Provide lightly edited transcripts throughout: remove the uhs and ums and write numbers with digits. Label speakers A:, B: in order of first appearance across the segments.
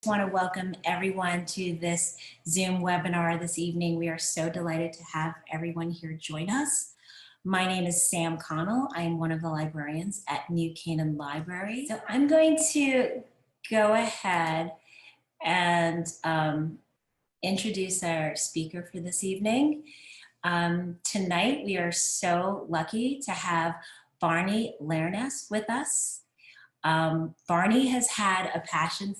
A: Want to welcome everyone to this Zoom webinar this evening. We are so delighted to have everyone here join us. My name is Sam Connell. I am one of the librarians at New Canaan Library. So I'm going to go ahead and introduce our speaker for this evening. Tonight, we are so lucky to have Barney Loehnis with us. Barney has had a passion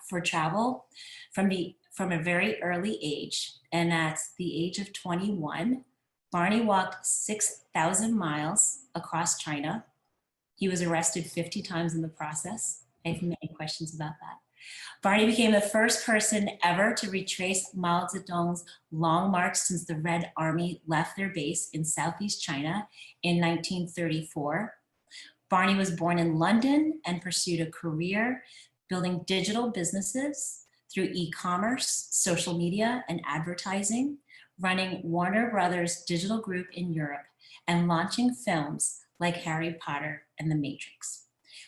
A: for travel from a very early age, and at the age of 21, Barney walked 6,000 miles across China. He was arrested 50 times in the process. I have many questions about that. Barney became the first person ever to retrace Mao Zedong's long march since the Red Army left their base in Southeast China in 1934. Barney was born in London and pursued a career building digital businesses through e-commerce, social media, and advertising, running Warner Brothers digital group in Europe, and launching films like Harry Potter and The Matrix.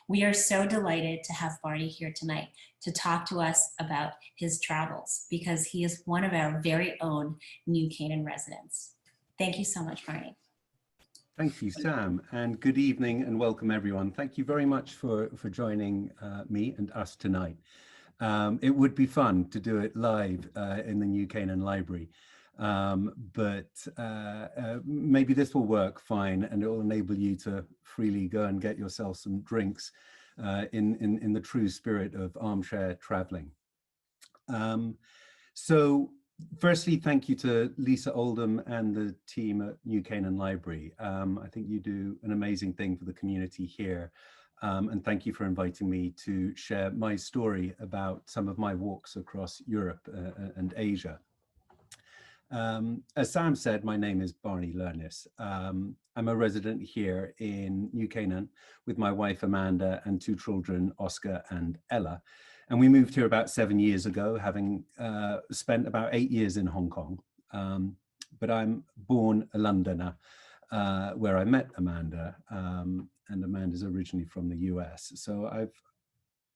A: We are so delighted to have Barney here tonight to talk to us about his travels because he is one of our very own New Canaan residents. Thank you so much, Barney.
B: Thank you, Sam, and good evening and welcome everyone. Thank you very much for joining me and us tonight. It would be fun to do it live in the New Canaan Library, but maybe this will work fine and it will enable you to freely go and get yourself some drinks in the true spirit of armchair traveling. Firstly, thank you to Lisa Oldham and the team at New Canaan Library. I think you do an amazing thing for the community here. And thank you for inviting me to share my story about some of my walks across Europe and Asia. As Sam said, my name is Barney Loehnis. I'm a resident here in New Canaan with my wife Amanda and two children, Oscar and Ella. And we moved here about 7 years ago, having spent about 8 years in Hong Kong. But I'm born a Londoner, where I met Amanda, and Amanda's originally from the US. So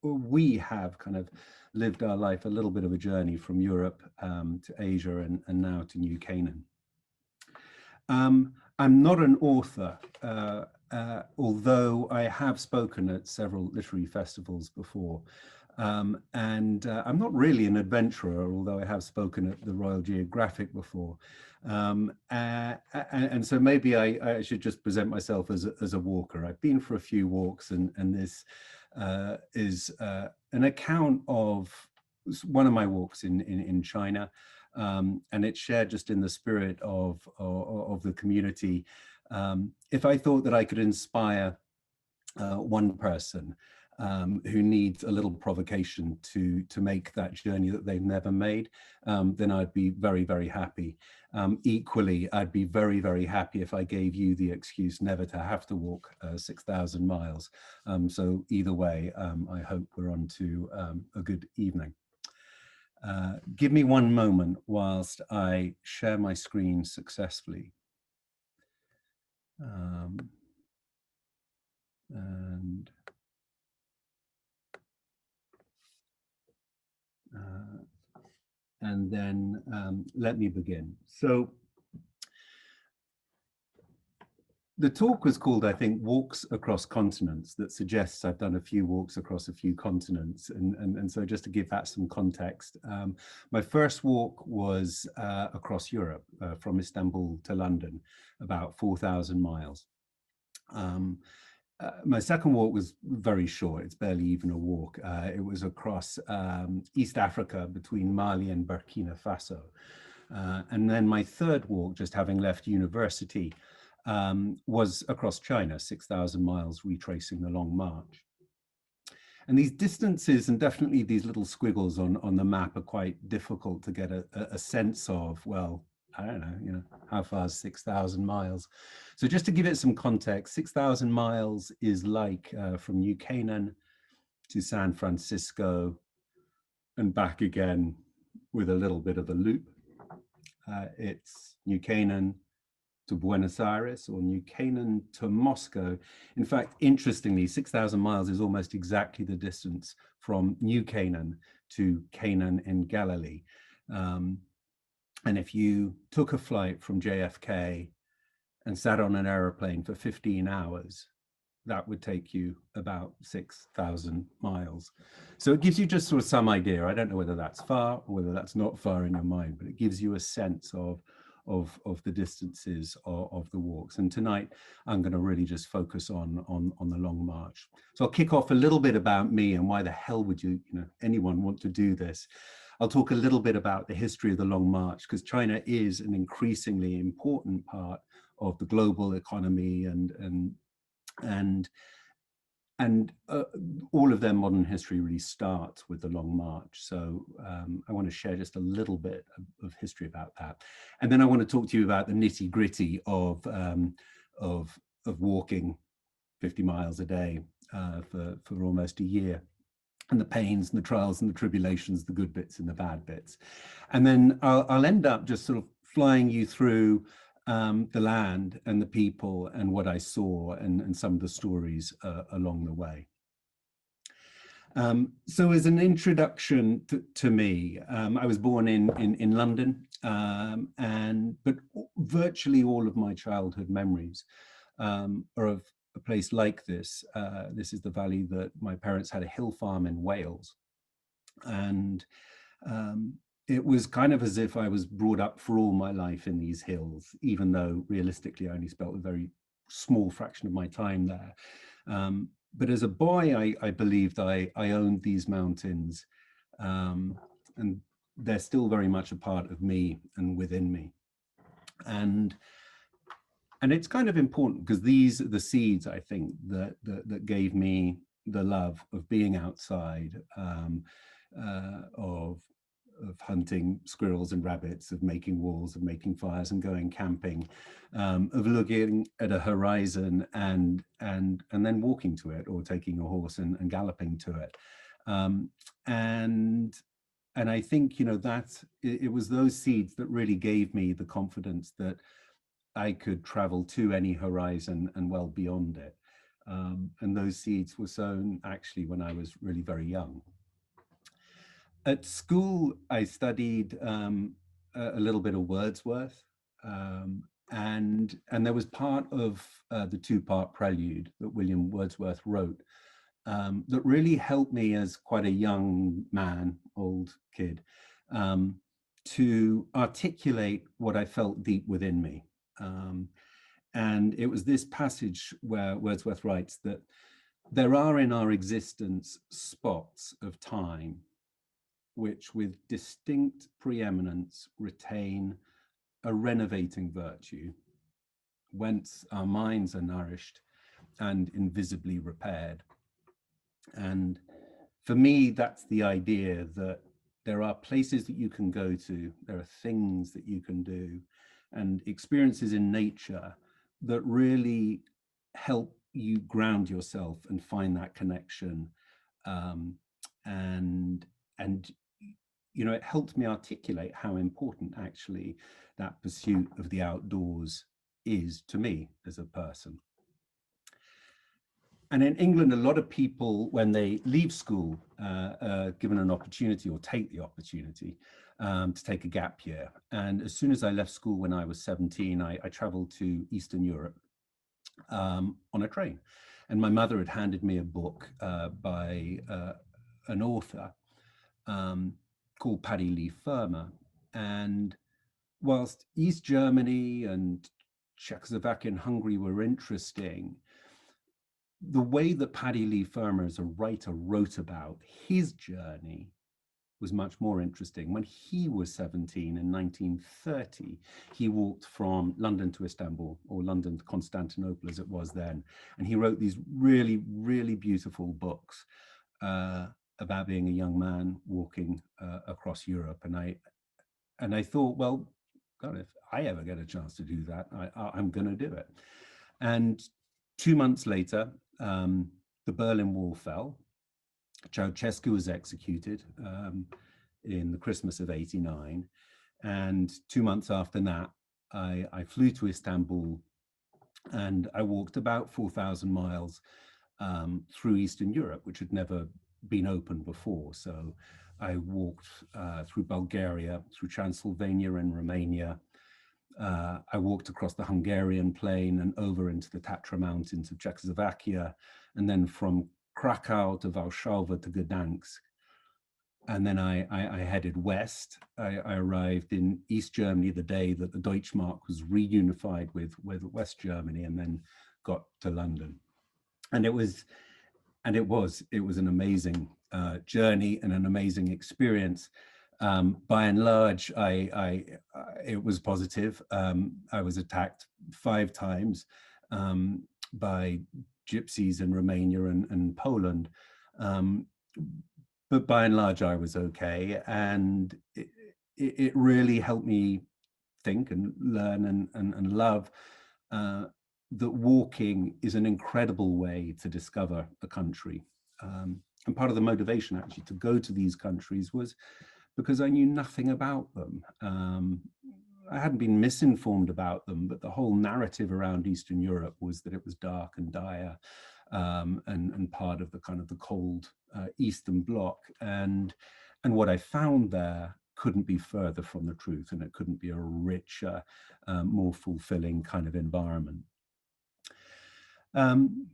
B: we have kind of lived our life a little bit of a journey from Europe to Asia and now to New Canaan. I'm not an author, although I have spoken at several literary festivals before. I'm not really an adventurer, although I have spoken at the Royal Geographic before. And so maybe I should just present myself as a walker. I've been for a few walks, and this is an account of one of my walks in China, and it's shared just in the spirit of the community. If I thought that I could inspire one person who needs a little provocation to make that journey that they've never made, then I'd be very, very happy. Equally, I'd be very, very happy if I gave you the excuse never to have to walk 6,000 miles. So either way, I hope we're on to a good evening. Give me one moment whilst I share my screen successfully. And then let me begin. So the talk was called, I think, Walks Across Continents. That suggests I've done a few walks across a few continents. And so just to give that some context, my first walk was across Europe, from Istanbul to London, about 4,000 miles. My second walk was very short. It's barely even a walk. It was across East Africa between Mali and Burkina Faso. And then my third walk, just having left university, was across China, 6,000 miles, retracing the Long March. And these distances, and definitely these little squiggles on the map, are quite difficult to get a sense of, well, I don't know, how far is 6,000 miles? So just to give it some context, 6,000 miles is like from New Canaan to San Francisco and back again with a little bit of a loop. It's New Canaan to Buenos Aires or New Canaan to Moscow. In fact, interestingly, 6,000 miles is almost exactly the distance from New Canaan to Canaan in Galilee. And if you took a flight from JFK and sat on an aeroplane for 15 hours, that would take you about 6,000 miles. So it gives you just sort of some idea. I don't know whether that's far or whether that's not far in your mind, but it gives you a sense of the distances of the walks. And tonight, I'm going to really just focus on the long march. So I'll kick off a little bit about me and why the hell would anyone want to do this. I'll talk a little bit about the history of the Long March, because China is an increasingly important part of the global economy and all of their modern history really starts with the Long March. So I want to share just a little bit of history about that. And then I want to talk to you about the nitty gritty of walking 50 miles a day for almost a year, and the pains and the trials and the tribulations, the good bits and the bad bits. And then I'll end up just sort of flying you through the land and the people and what I saw and some of the stories along the way. So as an introduction to me, I was born in London, but virtually all of my childhood memories are of a place like this. This is the valley that my parents had a hill farm in Wales. And it was kind of as if I was brought up for all my life in these hills, even though realistically I only spent a very small fraction of my time there. But as a boy, I believed I owned these mountains, and they're still very much a part of me and within me. And it's kind of important because these are the seeds, I think, that gave me the love of being outside, of hunting squirrels and rabbits, of making walls, of making fires and going camping, of looking at a horizon and then walking to it, or taking a horse and galloping to it. And I think, that it was those seeds that really gave me the confidence that I could travel to any horizon and well beyond it. And those seeds were sown actually when I was really very young. At school, I studied a little bit of Wordsworth, and there was part of the two-part prelude that William Wordsworth wrote that really helped me as quite a young man, old kid, to articulate what I felt deep within me. And it was this passage where Wordsworth writes that there are in our existence spots of time which with distinct preeminence retain a renovating virtue, whence our minds are nourished and invisibly repaired. And for me, that's the idea that there are places that you can go to, there are things that you can do, and experiences in nature that really help you ground yourself and find that connection. It helped me articulate how important actually that pursuit of the outdoors is to me as a person. And in England, a lot of people, when they leave school, given an opportunity or take the opportunity to take a gap year. And as soon as I left school when I was 17, I traveled to Eastern Europe on a train. And my mother had handed me a book by an author called Paddy Leigh Femor. And whilst East Germany and Czechoslovakia and Hungary were interesting, the way that Paddy Leigh Femor as a writer wrote about his journey was much more interesting. When he was 17 in 1930, he walked from London to Istanbul, or London to Constantinople as it was then. And he wrote these really, really beautiful books about being a young man walking across Europe. And I thought, well, God, if I ever get a chance to do that, I'm going to do it. And 2 months later, the Berlin Wall fell. Ceausescu was executed in the Christmas of '89. And 2 months after that, I flew to Istanbul and I walked about 4,000 miles through Eastern Europe, which had never been open before. So I walked through Bulgaria, through Transylvania and Romania. I walked across the Hungarian plain and over into the Tatra Mountains of Czechoslovakia, and then from Krakow to Warsaw to Gdansk. And then I headed west. I arrived in East Germany the day that the Deutschmark was reunified with West Germany, and then got to London. And it was an amazing journey and an amazing experience. By and large, it was positive. I was attacked 5 times by gypsies in Romania and Poland. But by and large, I was okay. And it really helped me think and learn and love that walking is an incredible way to discover a country. And part of the motivation actually to go to these countries was because I knew nothing about them. I hadn't been misinformed about them, but the whole narrative around Eastern Europe was that it was dark and dire, and part of the kind of the cold Eastern Bloc. And what I found there couldn't be further from the truth, and it couldn't be a richer, more fulfilling kind of environment. And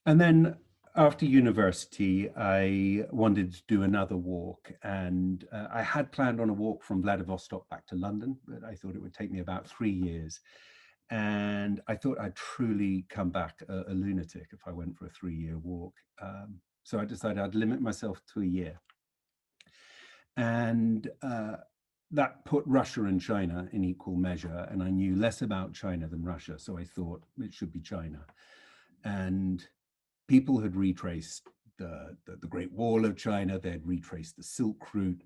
B: then after university, I wanted to do another walk, and I had planned on a walk from Vladivostok back to London, but I thought it would take me about 3 years. And I thought I'd truly come back a lunatic if I went for a 3-year walk. So I decided I'd limit myself to a year. And that put Russia and China in equal measure, and I knew less about China than Russia, so I thought it should be China. And people had retraced the Great Wall of China, they had retraced the Silk Route,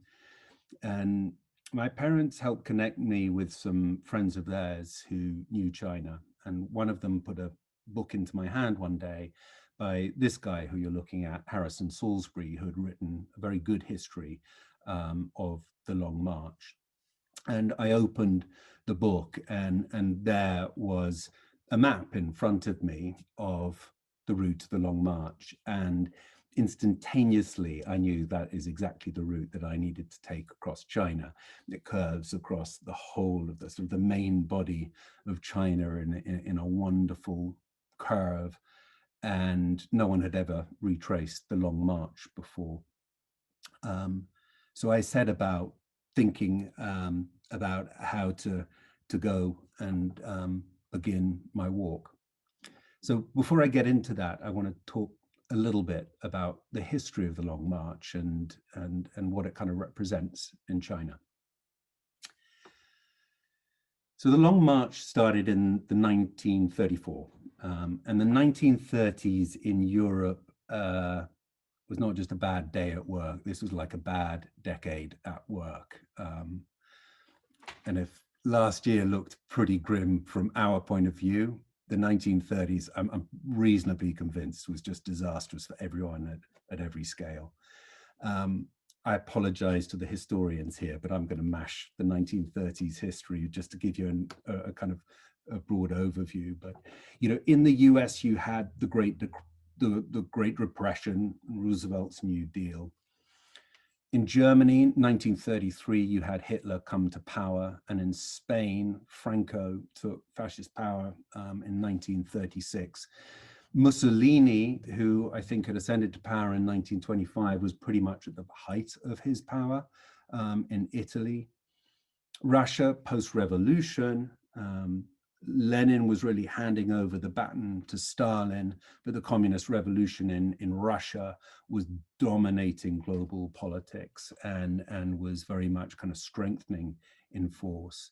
B: and my parents helped connect me with some friends of theirs who knew China, and one of them put a book into my hand one day by this guy who you're looking at, Harrison Salisbury, who had written a very good history of the Long March. And I opened the book, and there was a map in front of me of the route to the Long March. And instantaneously, I knew that is exactly the route that I needed to take across China. It curves across the whole of the sort of the main body of China in a wonderful curve. And no one had ever retraced the Long March before. So I set about thinking about how to go and begin my walk. So before I get into that, I want to talk a little bit about the history of the Long March and what it kind of represents in China. So the Long March started in the 1934, and the 1930s in Europe was not just a bad day at work. This was like a bad decade at work. And if last year looked pretty grim from our point of view, the 1930s, I'm reasonably convinced, was just disastrous for everyone at every scale. I apologize to the historians here, but I'm going to mash the 1930s history just to give you a kind of a broad overview. But, you know, in the US, you had the Great Repression, Roosevelt's New Deal. In Germany, 1933, you had Hitler come to power, and in Spain, Franco took fascist power in 1936. Mussolini, who I think had ascended to power in 1925, was pretty much at the height of his power in Italy. Russia, post-revolution, Lenin was really handing over the baton to Stalin, but the communist revolution in Russia was dominating global politics and was very much kind of strengthening in force.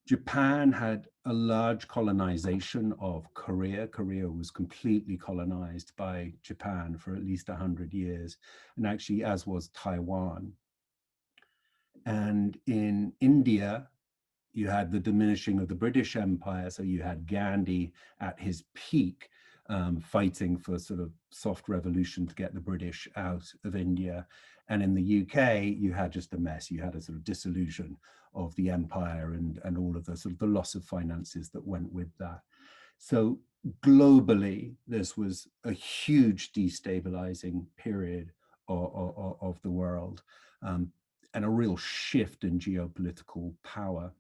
B: Japan had a large colonization of Korea. Korea was completely colonized by Japan for at least 100 years, and actually as was Taiwan. And in India, you had the diminishing of the British Empire. So you had Gandhi at his peak, fighting for sort of soft revolution to get the British out of India. And in the UK, you had just a mess. You had a sort of dissolution of the empire and all of the sort of the loss of finances that went with that. So globally, this was a huge destabilizing period of the world, and a real shift in geopolitical power.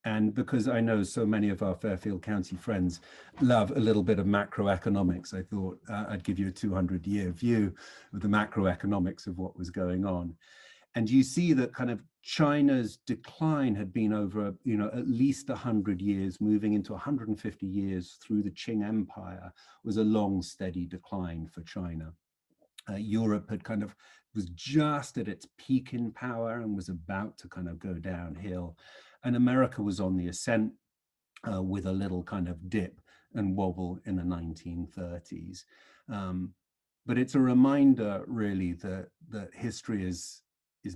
B: And because I know so many of our Fairfield County friends love a little bit of macroeconomics, I thought I'd give you a 200-year view of the macroeconomics of what was going on. And you see that kind of China's decline had been over, at least 100 years, moving into 150 years through the Qing Empire, was a long, steady decline for China. Europe had was just at its peak in power and was about to kind of go downhill. And America was on the ascent with a little kind of dip and wobble in the 1930s. But it's a reminder, really, that history is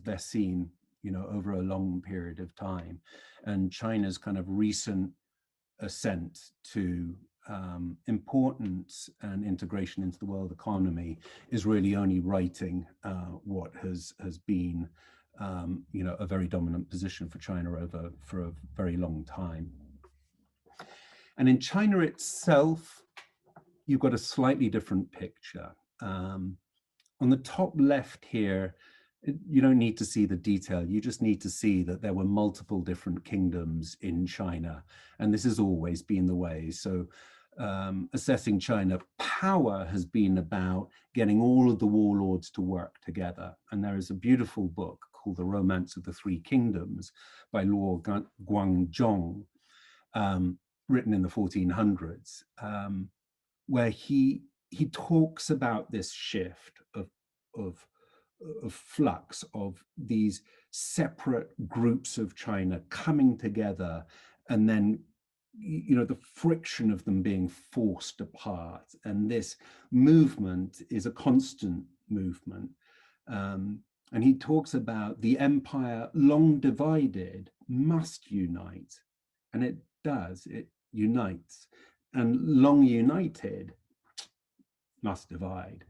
B: best seen, over a long period of time. And China's kind of recent ascent to importance and integration into the world economy is really only writing what has been a very dominant position for China for a very long time. And in China itself, you've got a slightly different picture. On the top left here, you don't need to see the detail. You just need to see that there were multiple different kingdoms in China, and this has always been the way. So assessing China power has been about getting all of the warlords to work together. And there is a beautiful book called The Romance of the Three Kingdoms by Luo Guangzhong, written in the 1400s, where he talks about this shift of flux of these separate groups of China coming together, and then the friction of them being forced apart. And this movement is a constant movement. And he talks about the empire long divided must unite, and it does, it unites, and long united must divide.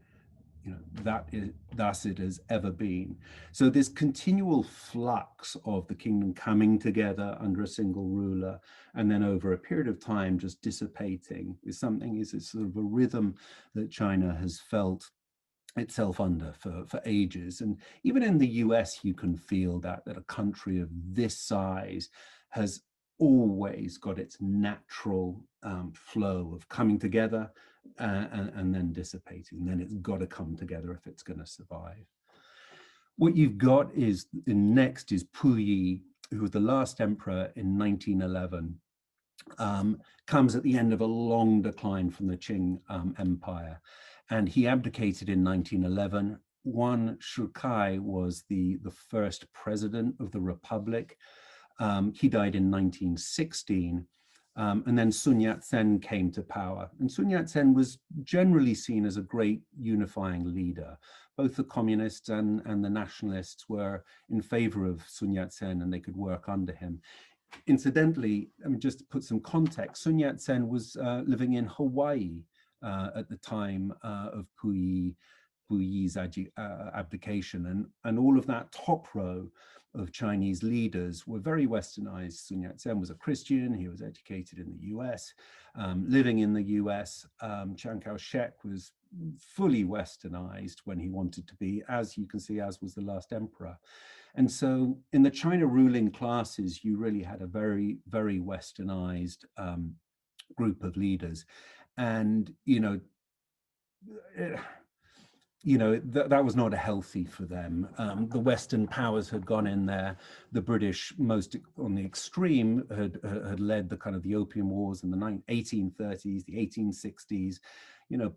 B: Thus it has ever been. So this continual flux of the kingdom coming together under a single ruler and then over a period of time just dissipating is sort of a rhythm that China has felt itself under for ages. And even in the US, you can feel that a country of this size has always got its natural flow of coming together and then dissipating. And then it's got to come together if it's going to survive. What you've got is, next is Puyi, who was the last emperor in 1911, comes at the end of a long decline from the Qing Empire. And he abdicated in 1911. Yuan Shikai was the first president of the Republic. He died in 1916. And then Sun Yat-sen came to power. And Sun Yat-sen was generally seen as a great unifying leader. Both the communists and the nationalists were in favor of Sun Yat-sen, and they could work under him. Incidentally, just to put some context, Sun Yat-sen was living in Hawaii at the time of Puyi's abdication. And all of that top row of Chinese leaders were very westernized. Sun Yat-sen was a Christian. He was educated in the US, living in the US. Chiang Kai-shek was fully westernized when he wanted to be, as you can see, as was the last emperor. And so in the China ruling classes, you really had a very, very westernized group of leaders. And, that was not healthy for them. The Western powers had gone in there. The British, most on the extreme, had led the kind of the Opium Wars in the 1830s, the 1860s,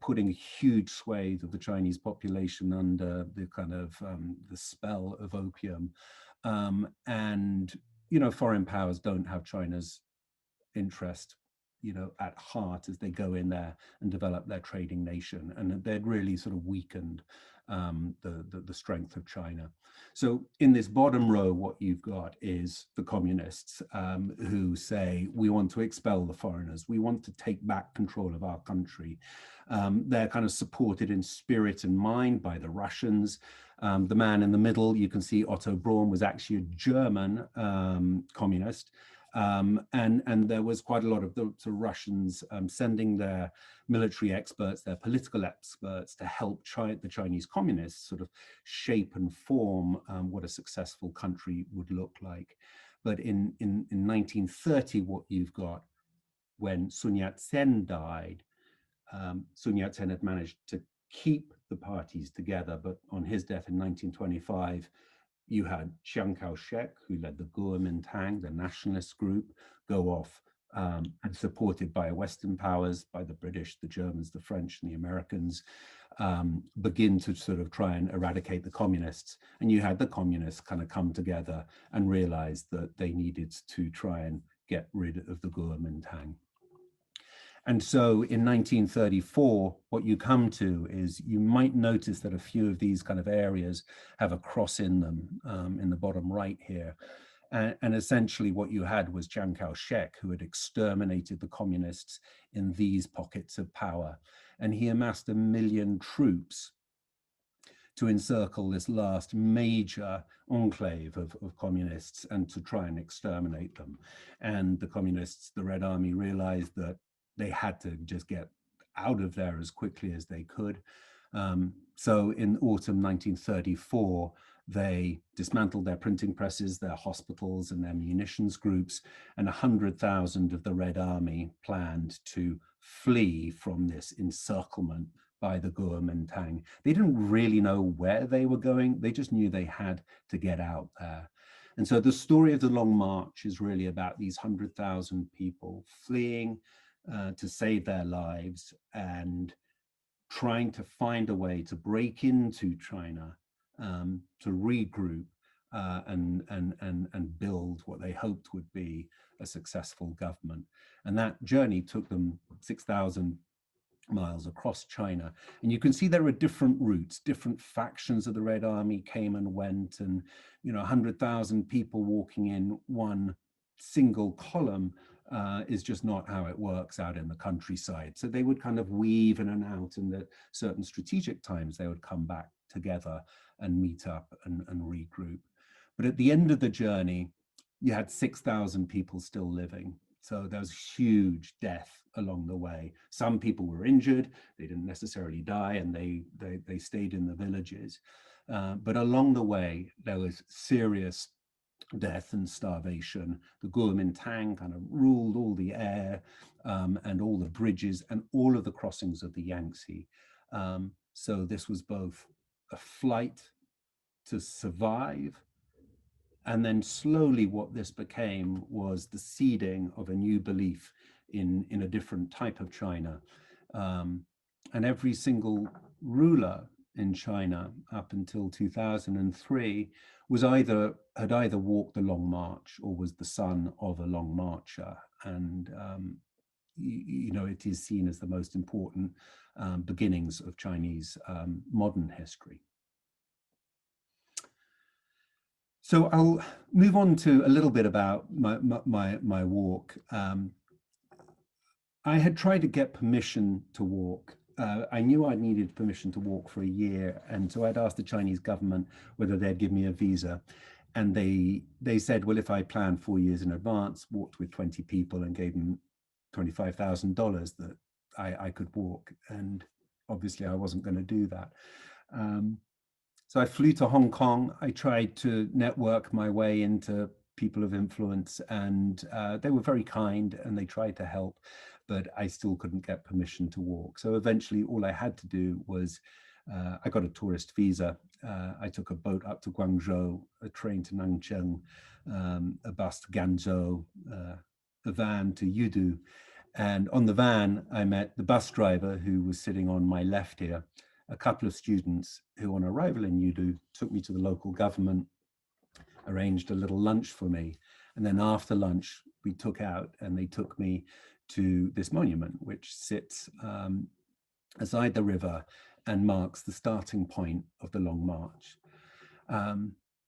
B: putting a huge swathe of the Chinese population under the kind of the spell of opium. And foreign powers don't have China's interest at heart as they go in there and develop their trading nation, and they'd really sort of weakened the strength of China. So in this bottom row, what you've got is the communists who say, we want to expel the foreigners, we want to take back control of our country. They're kind of supported in spirit and mind by the Russians. The man in the middle, you can see Otto Braun was actually a German communist. And there was quite a lot of the Russians sending their military experts, their political experts, to help the Chinese communists sort of shape and form what a successful country would look like. But in 1930, what you've got, when Sun Yat-sen died, Sun Yat-sen had managed to keep the parties together, but on his death in 1925, you had Chiang Kai-shek, who led the Kuomintang, the nationalist group, go off and supported by Western powers, by the British, the Germans, the French, and the Americans, begin to sort of try and eradicate the communists. And you had the communists kind of come together and realize that they needed to try and get rid of the Kuomintang. And so in 1934, what you come to is you might notice that a few of these kind of areas have a cross in them in the bottom right here. And essentially what you had was Chiang Kai-shek, who had exterminated the communists in these pockets of power. And he amassed 1 million troops to encircle this last major enclave of communists and to try and exterminate them. And the communists, the Red Army, realized that they had to just get out of there as quickly as they could. So in autumn 1934, they dismantled their printing presses, their hospitals, and their munitions groups, and 100,000 of the Red Army planned to flee from this encirclement by the Kuomintang. They didn't really know where they were going, they just knew they had to get out there. And so the story of the Long March is really about these 100,000 people fleeing to save their lives and trying to find a way to break into China, to regroup and build what they hoped would be a successful government. And that journey took them 6,000 miles across China. And you can see there are different routes, different factions of the Red Army came and went, and 100,000 people walking in one single column is just not how it works out in the countryside. So they would kind of weave in and out, and at certain strategic times they would come back together and meet up and regroup. But at the end of the journey, you had 6,000 people still living. So there was huge death along the way. Some people were injured, they didn't necessarily die, and they stayed in the villages. But along the way, there was serious death and starvation. The Kuomintang kind of ruled all the air and all the bridges and all of the crossings of the Yangtze. So this was both a flight to survive, and then slowly what this became was the seeding of a new belief in a different type of China. And every single ruler in China up until 2003 had either walked the Long March or was the son of a Long Marcher. And it is seen as the most important beginnings of Chinese modern history. So I'll move on to a little bit about my walk. I had tried to get permission to walk. I knew I needed permission to walk for a year, and so I'd asked the Chinese government whether they'd give me a visa. And they said, well, if I planned 4 years in advance, walked with 20 people and gave them $25,000, that I could walk. And obviously I wasn't going to do that. So I flew to Hong Kong. I tried to network my way into people of influence, and they were very kind and they tried to help, but I still couldn't get permission to walk. So eventually all I had to do was, I got a tourist visa. I took a boat up to Guangzhou, a train to Nancheng, a bus to Ganzhou, a van to Yudu. And on the van, I met the bus driver who was sitting on my left here, a couple of students who on arrival in Yudu took me to the local government, arranged a little lunch for me. And then after lunch, we took out and they took me to this monument, which sits aside the river and marks the starting point of the Long March.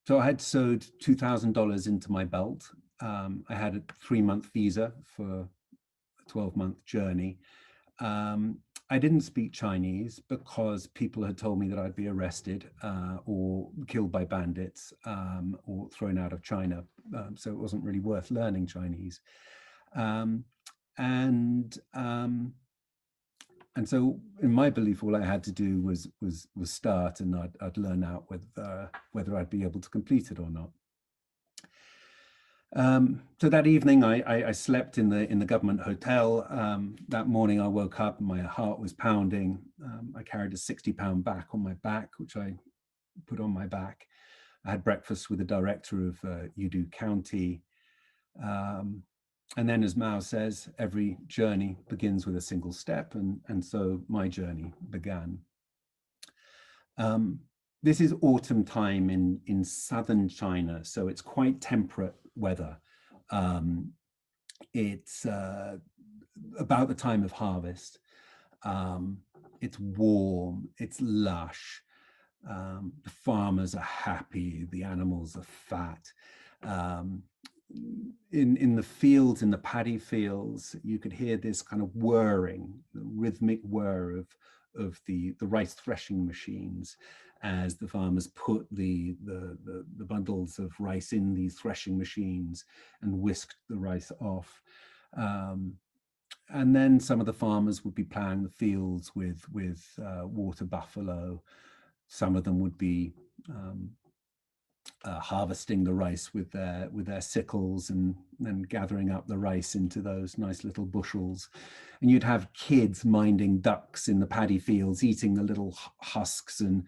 B: So I had sewed $2,000 into my belt. I had a 3-month visa for a 12-month journey. I didn't speak Chinese because people had told me that I'd be arrested or killed by bandits or thrown out of China. So it wasn't really worth learning Chinese. And so in my belief, all I had to do was start, and I'd learn out whether I'd be able to complete it or not. So that evening, I slept in the government hotel. That morning, I woke up and my heart was pounding. I carried a 60-pound back on my back, which I put on my back. I had breakfast with the director of Udu County. And then, as Mao says, every journey begins with a single step. And so my journey began. This is autumn time in southern China, so it's quite temperate weather. It's about the time of harvest. It's warm, it's lush. The farmers are happy, the animals are fat. In the fields, in the paddy fields, you could hear this kind of whirring, the rhythmic whir of the rice threshing machines as the farmers put the bundles of rice in these threshing machines and whisked the rice off. And then some of the farmers would be plowing the fields with water buffalo. Some of them would be harvesting the rice with their sickles and then gathering up the rice into those nice little bushels. And you'd have kids minding ducks in the paddy fields, eating the little husks and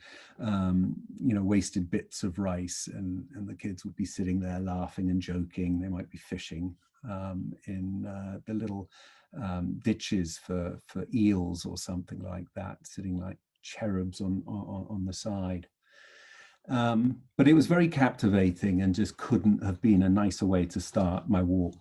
B: wasted bits of rice. And the kids would be sitting there laughing and joking. They might be fishing in the little ditches for eels or something like that, sitting like cherubs on the side. But it was very captivating and just couldn't have been a nicer way to start my walk.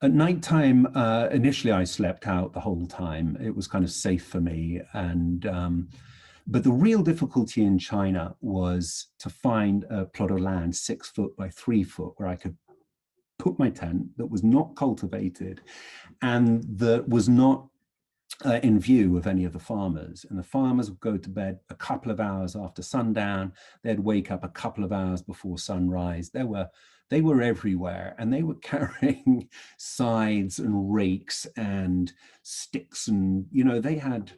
B: At nighttime, initially I slept out the whole time. It was kind of safe for me. But the real difficulty in China was to find a plot of land 6 foot by 3 foot where I could put my tent that was not cultivated and that was not in view of any of the farmers. And the farmers would go to bed a couple of hours after sundown. They'd wake up a couple of hours before sunrise. They were everywhere, and they were carrying scythes and rakes and sticks, and they had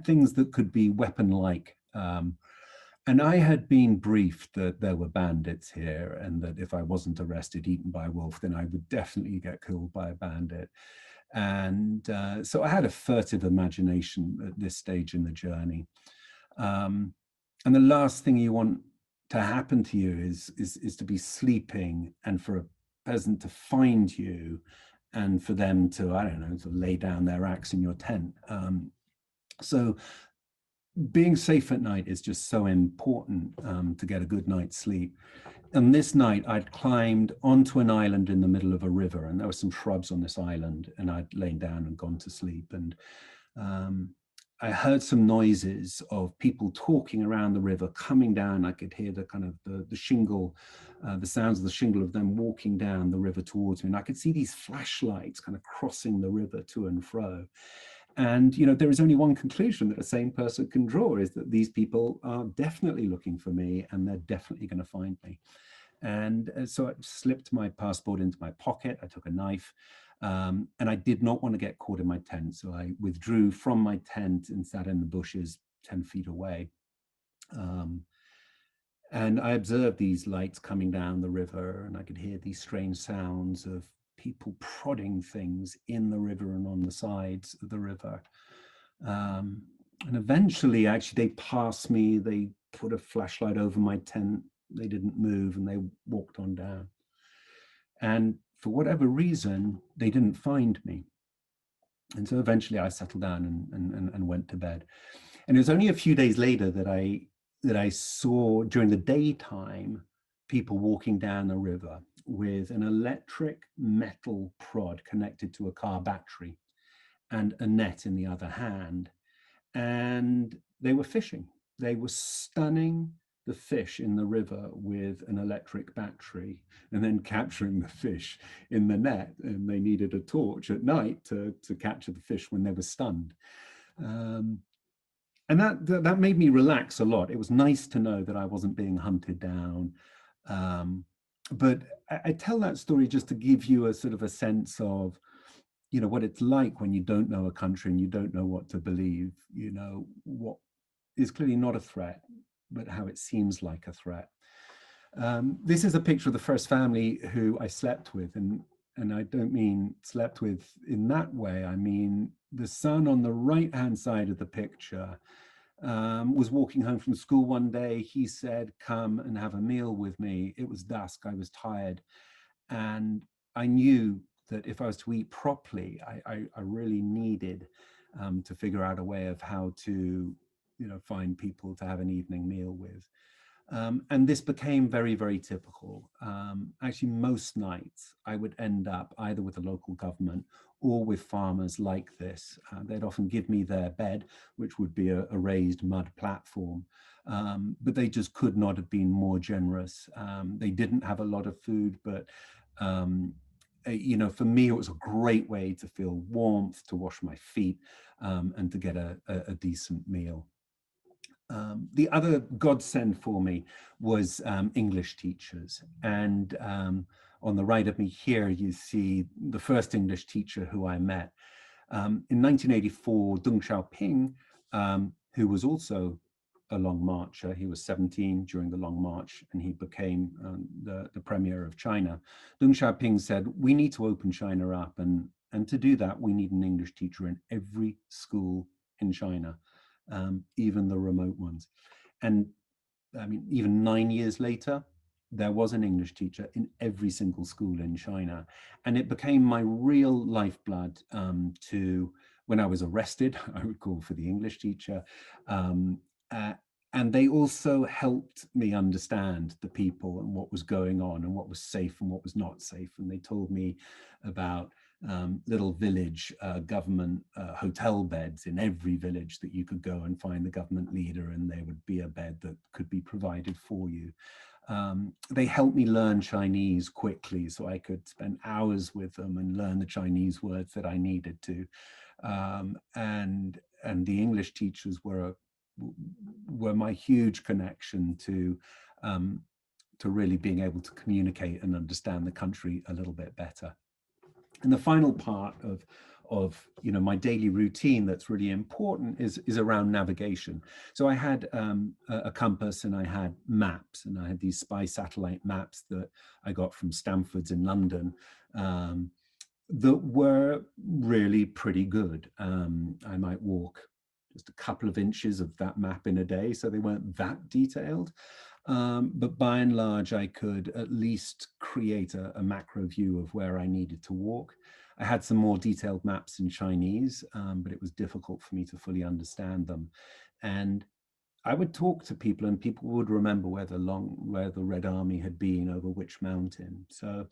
B: things that could be weapon-like. And I had been briefed that there were bandits here, and that if I wasn't arrested, eaten by a wolf, then I would definitely get killed by a bandit. And so I had a furtive imagination at this stage in the journey. And the last thing you want to happen to you is to be sleeping and for a peasant to find you and for them to, I don't know, to lay down their axe in your tent. So being safe at night is just so important to get a good night's sleep. And this night I'd climbed onto an island in the middle of a river, and there were some shrubs on this island, and I'd lain down and gone to sleep. And I heard some noises of people talking around the river coming down. I could hear the kind of the shingle, the sounds of the shingle of them walking down the river towards me. And I could see these flashlights kind of crossing the river to and fro. And there is only one conclusion that a sane person can draw, is that these people are definitely looking for me and they're definitely going to find me. And so I slipped my passport into my pocket. I took a knife, and I did not want to get caught in my tent. So I withdrew from my tent and sat in the bushes 10 feet away. And I observed these lights coming down the river, and I could hear these strange sounds of people prodding things in the river and on the sides of the river. And eventually, actually, they passed me. They put a flashlight over my tent. They didn't move, and they walked on down. And for whatever reason, they didn't find me. And so eventually I settled down and went to bed. And it was only a few days later that I saw, during the daytime, people walking down the river with an electric metal prod connected to a car battery and a net in the other hand. And they were fishing. They were stunning. the fish in the river with an electric battery and then capturing the fish in the net. And they needed a torch at night to capture the fish when they were stunned. And that made me relax a lot. It was nice to know that I wasn't being hunted down. But I tell that story just to give you a sort of a sense of, what it's like when you don't know a country and you don't know what to believe, what is clearly not a threat, but how it seems like a threat. This is a picture of the first family who I slept with, and I don't mean slept with in that way. I mean, the son on the right-hand side of the picture was walking home from school one day. He said, "Come and have a meal with me." It was dusk, I was tired, and I knew that if I was to eat properly, I really needed to figure out a way of how to, find people to have an evening meal with. And this became very, very typical. Actually, most nights I would end up either with the local government or with farmers like this. They'd often give me their bed, which would be a raised mud platform, but they just could not have been more generous. They didn't have a lot of food, but for me, it was a great way to feel warmth, to wash my feet, and to get a decent meal. The other godsend for me was English teachers. And on the right of me here, you see the first English teacher who I met. In 1984, Deng Xiaoping, who was also a Long Marcher, he was 17 during the Long March, and he became the premier of China. Deng Xiaoping said, "We need to open China up, and to do that, we need an English teacher in every school in China. Even the remote ones." And I mean, even 9 years later, there was an English teacher in every single school in China. And it became my real lifeblood to, when I was arrested, I would call for the English teacher. And they also helped me understand the people and what was going on and what was safe and what was not safe. And they told me about little village government hotel beds in every village that you could go and find the government leader, and there would be a bed that could be provided for you. They helped me learn Chinese quickly, so I could spend hours with them and learn the Chinese words that I needed to. And the English teachers were my huge connection to really being able to communicate and understand the country a little bit better. And the final part of my daily routine that's really important is around navigation. So I had a compass, and I had maps, and I had these spy satellite maps that I got from Stanford's in London that were really pretty good. I might walk just a couple of inches of that map in a day, so they weren't that detailed. But by and large, I could at least create a macro view of where I needed to walk. I had some more detailed maps in Chinese, but it was difficult for me to fully understand them. And I would talk to people, and people would remember where the Red Army had been over which mountain. So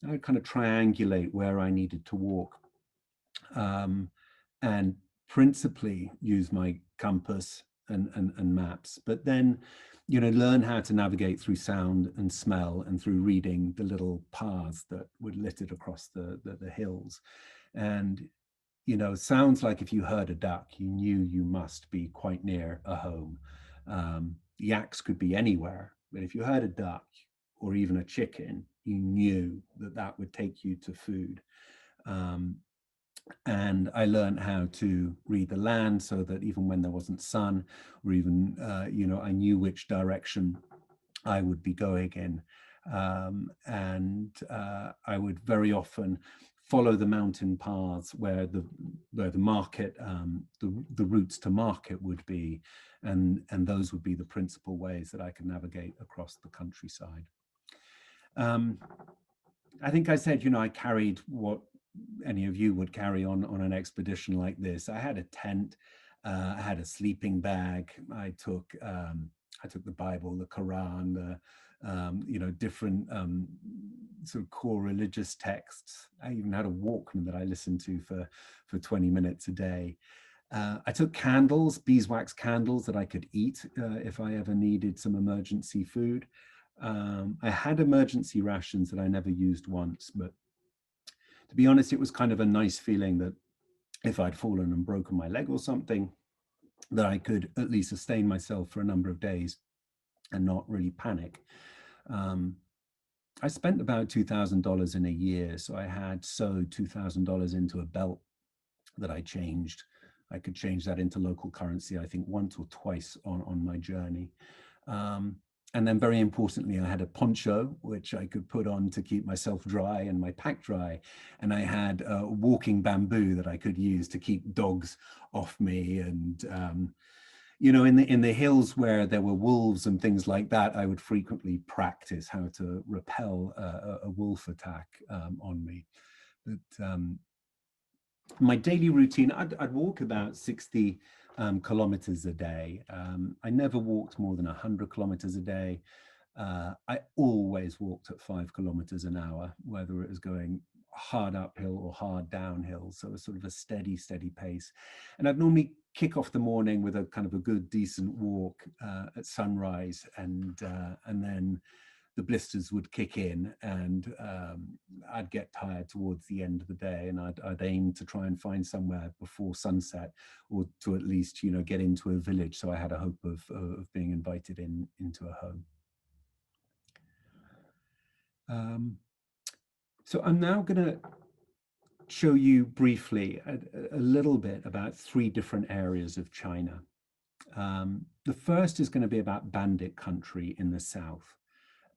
B: I would kind of triangulate where I needed to walk, and principally use my compass and maps, but then learn how to navigate through sound and smell and through reading the little paths that were littered across the hills. And sounds like if you heard a duck, you knew you must be quite near a home. Yaks could be anywhere, but if you heard a duck or even a chicken, you knew that would take you to food. And I learned how to read the land, so that even when there wasn't sun, or even, I knew which direction I would be going in. And I would very often follow the mountain paths where the market, the routes to market would be. And those would be the principal ways that I could navigate across the countryside. I think I said, I carried what any of you would carry on an expedition like this. I had a tent, I had a sleeping bag. I took the Bible, the Quran, different sort of core religious texts. I even had a Walkman that I listened to for 20 minutes a day. I took candles, beeswax candles that I could eat if I ever needed some emergency food. I had emergency rations that I never used once, but to be honest, it was kind of a nice feeling that if I'd fallen and broken my leg or something, that I could at least sustain myself for a number of days and not really panic. I spent about $2,000 in a year, so I had sewed $2,000 into a belt that I changed. I could change that into local currency, I think once or twice on my journey. And then very importantly, I had a poncho, which I could put on to keep myself dry and my pack dry. And I had walking bamboo that I could use to keep dogs off me. And, you know, in the hills where there were wolves and things like that, I would frequently practice how to repel a wolf attack on me. But my daily routine, I'd walk about 60 kilometers a day. I never walked more than 100 kilometers a day. I always walked at 5 kilometers an hour, whether it was going hard uphill or hard downhill. So it was sort of a steady pace. And I'd normally kick off the morning with a kind of a good, decent walk at sunrise, and then the blisters would kick in, and I'd get tired towards the end of the day, and I'd aim to try and find somewhere before sunset, or to at least, you know, get into a village, so I had a hope of being invited into a home. So I'm now going to show you briefly a little bit about 3 different areas of China. The first is going to be about bandit country in the south.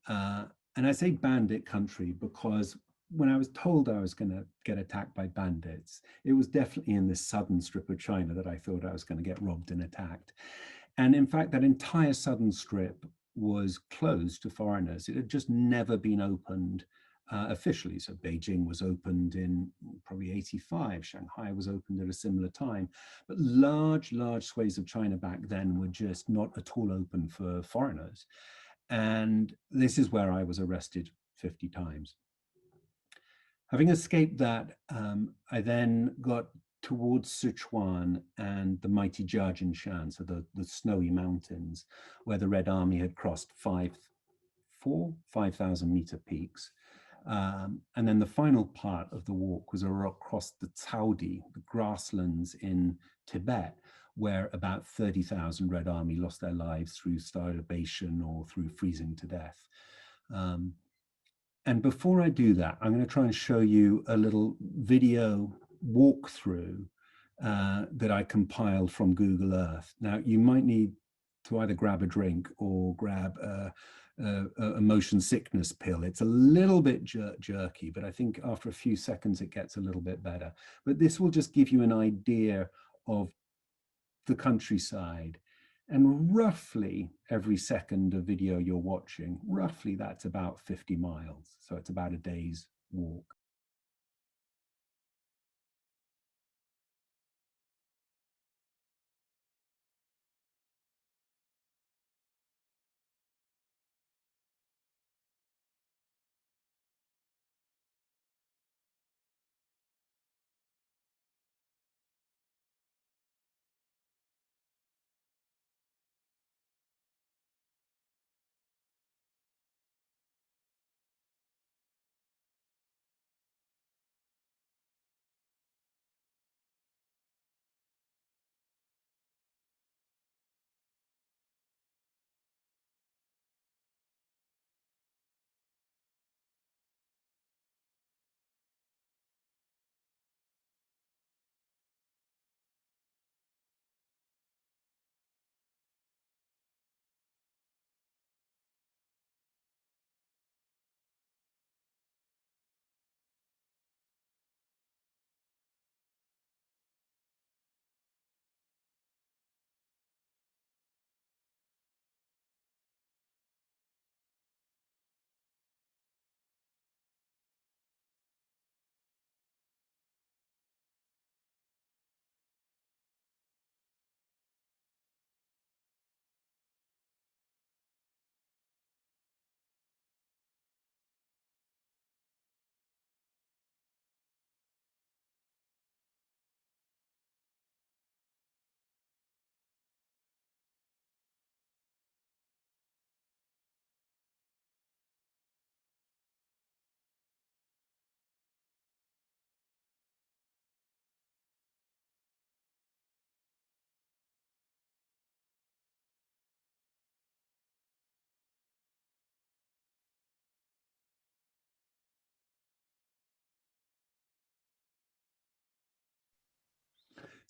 B: And I say bandit country because when I was told I was going to get attacked by bandits, it was definitely in this southern strip of China that I thought I was going to get robbed and attacked. And in fact, that entire southern strip was closed to foreigners. It had just never been opened officially. So Beijing was opened in probably 85. Shanghai was opened at a similar time. But large swathes of China back then were just not at all open for foreigners. And this is where I was arrested 50 times. Having escaped that, I then got towards Sichuan and the mighty Jiajinshan, so the snowy mountains, where the Red Army had crossed 5,000-meter peaks. And then the final part of the walk was across the Caodi, the grasslands in Tibet, where about 30,000 Red Army lost their lives through starvation or through freezing to death. And before I do that, I'm going to try and show you a little video walkthrough that I compiled from Google Earth. Now, you might need to either grab a drink or grab a motion sickness pill. It's a little bit jerky, but I think after a few seconds, it gets a little bit better. But this will just give you an idea of the countryside. And roughly every second of video you're watching, roughly that's about 50 miles. So it's about a day's walk.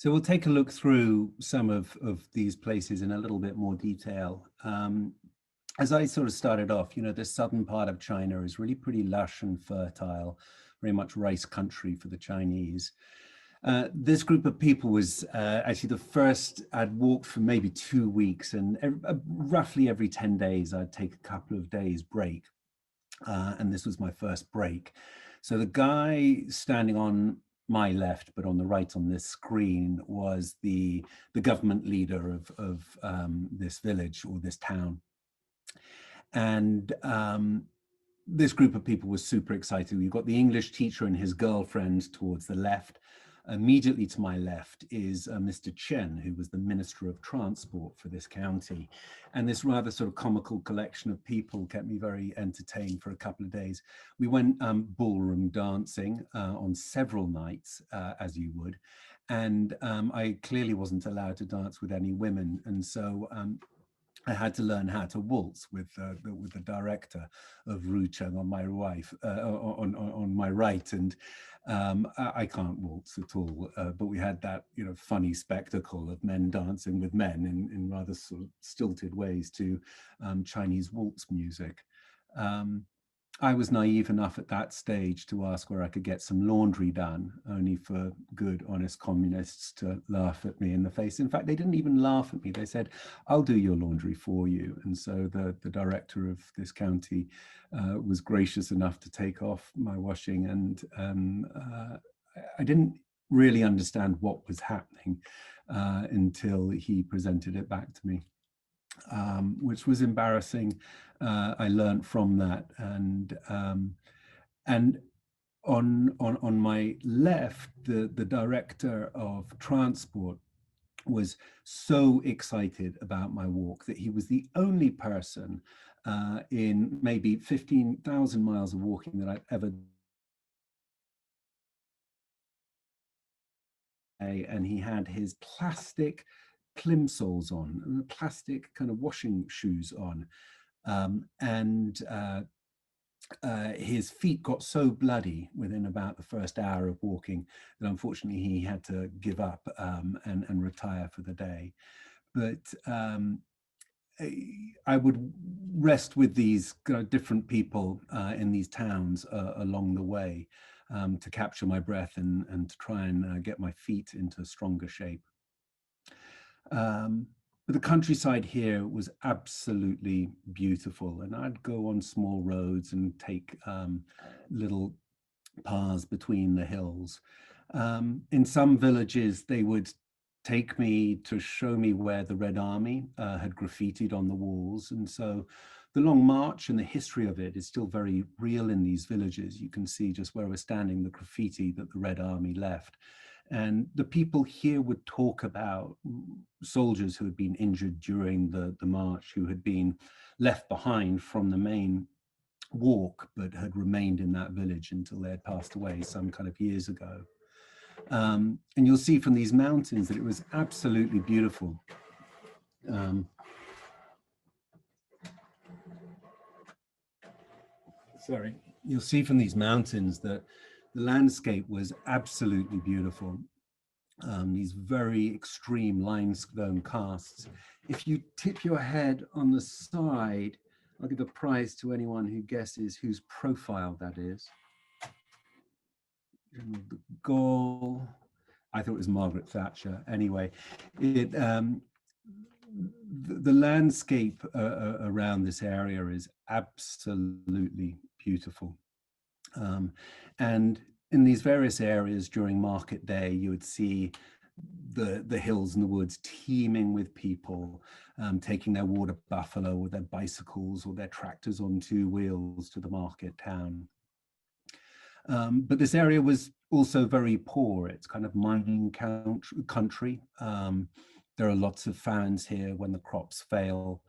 B: So we'll take a look through some of these places in a little bit more detail. As I sort of started off, you know, the southern part of China is really pretty lush and fertile, very much rice country for the Chinese. This group of people was actually the first I'd walked for maybe 2 weeks, and roughly every 10 days I'd take a couple of days break. And this was my first break. So the guy standing on my left, but on the right on this screen, was the government leader of this village or this town. And this group of people was super excited. We've got the English teacher and his girlfriend towards the left. Immediately to my left is Mr. Chen, who was the Minister of Transport for this county. And this rather sort of comical collection of people kept me very entertained for a couple of days. We went ballroom dancing on several nights, as you would. And I clearly wasn't allowed to dance with any women. And so I had to learn how to waltz with the director of Rucheng on my wife on my right, and I can't waltz at all. But we had that, you know, funny spectacle of men dancing with men in rather sort of stilted ways to Chinese waltz music. I was naive enough at that stage to ask where I could get some laundry done, only for good, honest communists to laugh at me in the face. In fact, they didn't even laugh at me. They said, "I'll do your laundry for you." And so the director of this county was gracious enough to take off my washing. And I didn't really understand what was happening until he presented it back to me. Which was embarrassing. I learned from that, and on my left, the director of transport was so excited about my walk that he was the only person in maybe 15,000 miles of walking that I've ever done. And he had his plastic plimsolls on, plastic kind of washing shoes on, and his feet got so bloody within about the first hour of walking that unfortunately he had to give up and retire for the day. But I would rest with these different people in these towns along the way to capture my breath and to try and get my feet into stronger shape. But the countryside here was absolutely beautiful, and I'd go on small roads and take little paths between the hills. In some villages, they would take me to show me where the Red Army had graffitied on the walls. And so the Long March and the history of it is still very real in these villages. You can see just where we're standing, the graffiti that the Red Army left. And the people here would talk about soldiers who had been injured during the march, who had been left behind from the main walk, but had remained in that village until they had passed away some kind of years ago. And you'll see from these mountains that it was absolutely beautiful. Sorry, you'll see from these mountains that the landscape was absolutely beautiful. These very extreme limestone casts. If you tip your head on the side, I'll give a prize to anyone who guesses whose profile that is. General de Gaulle. I thought it was Margaret Thatcher. Anyway, the landscape around this area is absolutely beautiful. And in these various areas during market day, you would see the hills and the woods teeming with people taking their water buffalo or their bicycles or their tractors on 2 wheels to the market town. But this area was also very poor. It's kind of mining country. There are lots of famines here when the crops fail.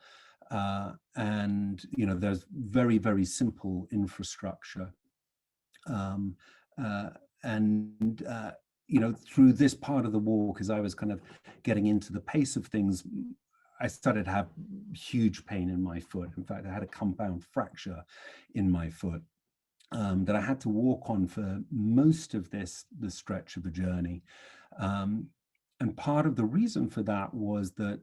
B: And, you know, there's very, very simple infrastructure. You know, through this part of the walk, as I was kind of getting into the pace of things, I started to have huge pain in my foot. In fact, I had a compound fracture in my foot that I had to walk on for most of the stretch of the journey. And part of the reason for that was that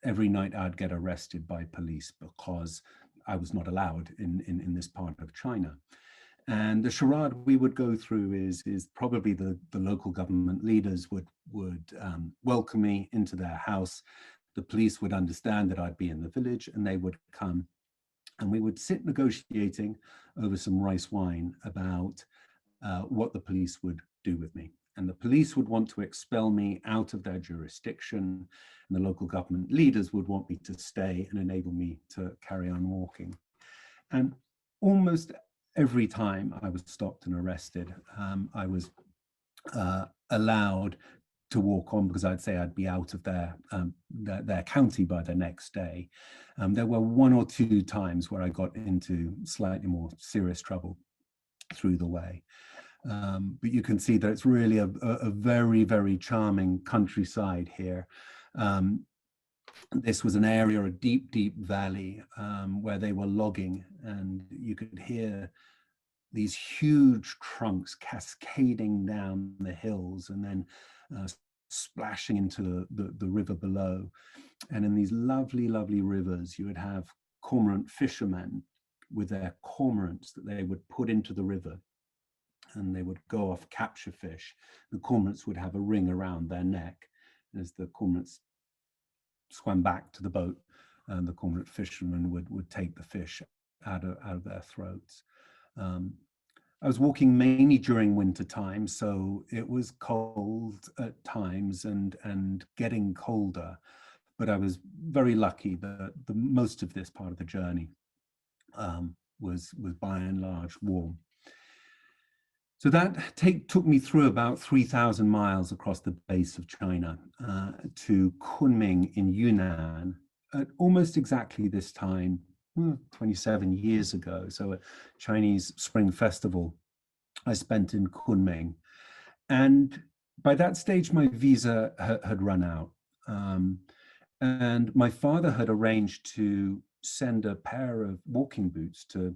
B: every night I'd get arrested by police because I was not allowed in this part of China. And the charade we would go through is probably the local government leaders would welcome me into their house. The police would understand that I'd be in the village, and they would come, and we would sit negotiating over some rice wine about what the police would do with me. And the police would want to expel me out of their jurisdiction, and the local government leaders would want me to stay and enable me to carry on walking. And almost every time I was stopped and arrested, I was allowed to walk on, because I'd say I'd be out of their county by the next day. There were one or two times where I got into slightly more serious trouble through the way. But you can see that it's really a very, very charming countryside here. This was an area, a deep, deep valley where they were logging, and you could hear these huge trunks cascading down the hills and then splashing into the river below. And in these lovely, lovely rivers, you would have cormorant fishermen with their cormorants that they would put into the river, and they would go off, capture fish. The cormorants would have a ring around their neck. As the cormorants swam back to the boat, and the cormorant fishermen would take the fish out of their throats. I was walking mainly during winter time, so it was cold at times and getting colder, but I was very lucky that the most of this part of the journey was by and large warm. So that took me through about 3,000 miles across the base of China to Kunming in Yunnan at almost exactly this time, 27 years ago. So a Chinese Spring Festival I spent in Kunming. And by that stage, my visa had run out. And my father had arranged to send a pair of walking boots to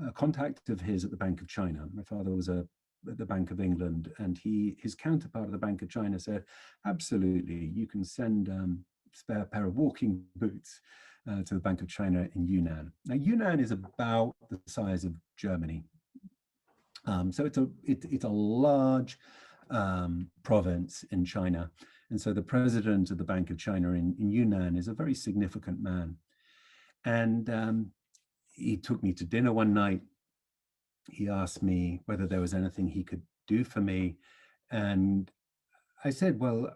B: a contact of his at the Bank of China. My father was at the Bank of England, and his counterpart at the Bank of China said, absolutely, you can send a spare pair of walking boots to the Bank of China in Yunnan. Now, Yunnan is about the size of Germany. So it's a large province in China. And so the president of the Bank of China in Yunnan is a very significant man. And he took me to dinner one night. He asked me whether there was anything he could do for me. And I said, well,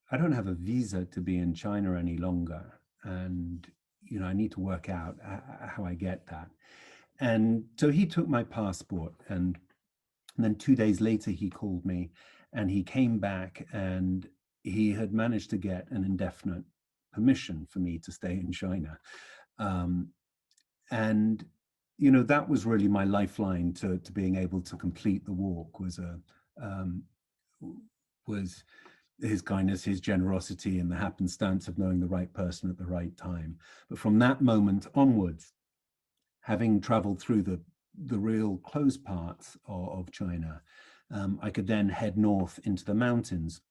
B: I don't have a visa to be in China any longer. And, you know, I need to work out how I get that. And so he took my passport, and then 2 days later, he called me, and he came back, and he had managed to get an indefinite permission for me to stay in China. And, you know, that was really my lifeline to being able to complete the walk, was his kindness, his generosity, and the happenstance of knowing the right person at the right time. But from that moment onwards, having traveled through the real close parts of China, I could then head north into the mountains,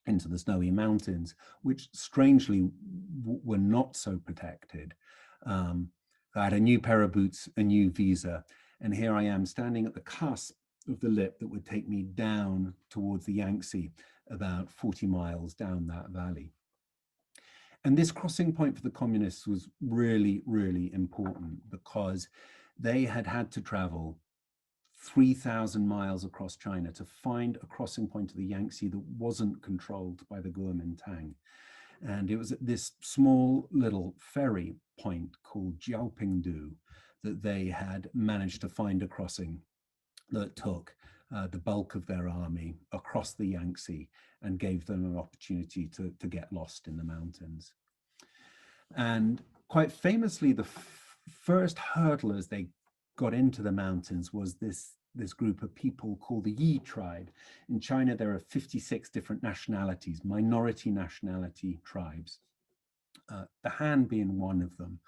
B: into the snowy mountains, which strangely were not so protected. I had a new pair of boots, a new visa, and here I am standing at the cusp of the lip that would take me down towards the Yangtze, about 40 miles down that valley. And this crossing point for the communists was really, really important, because they had to travel 3,000 miles across China to find a crossing point of the Yangtze that wasn't controlled by the Kuomintang. And it was at this small little ferry point called Jiaopingdu that they had managed to find a crossing that took the bulk of their army across the Yangtze and gave them an opportunity to get lost in the mountains. And quite famously, the first hurdle as they got into the mountains was this group of people called the Yi tribe. In China, there are 56 different nationalities, minority nationality tribes, the Han being one of them,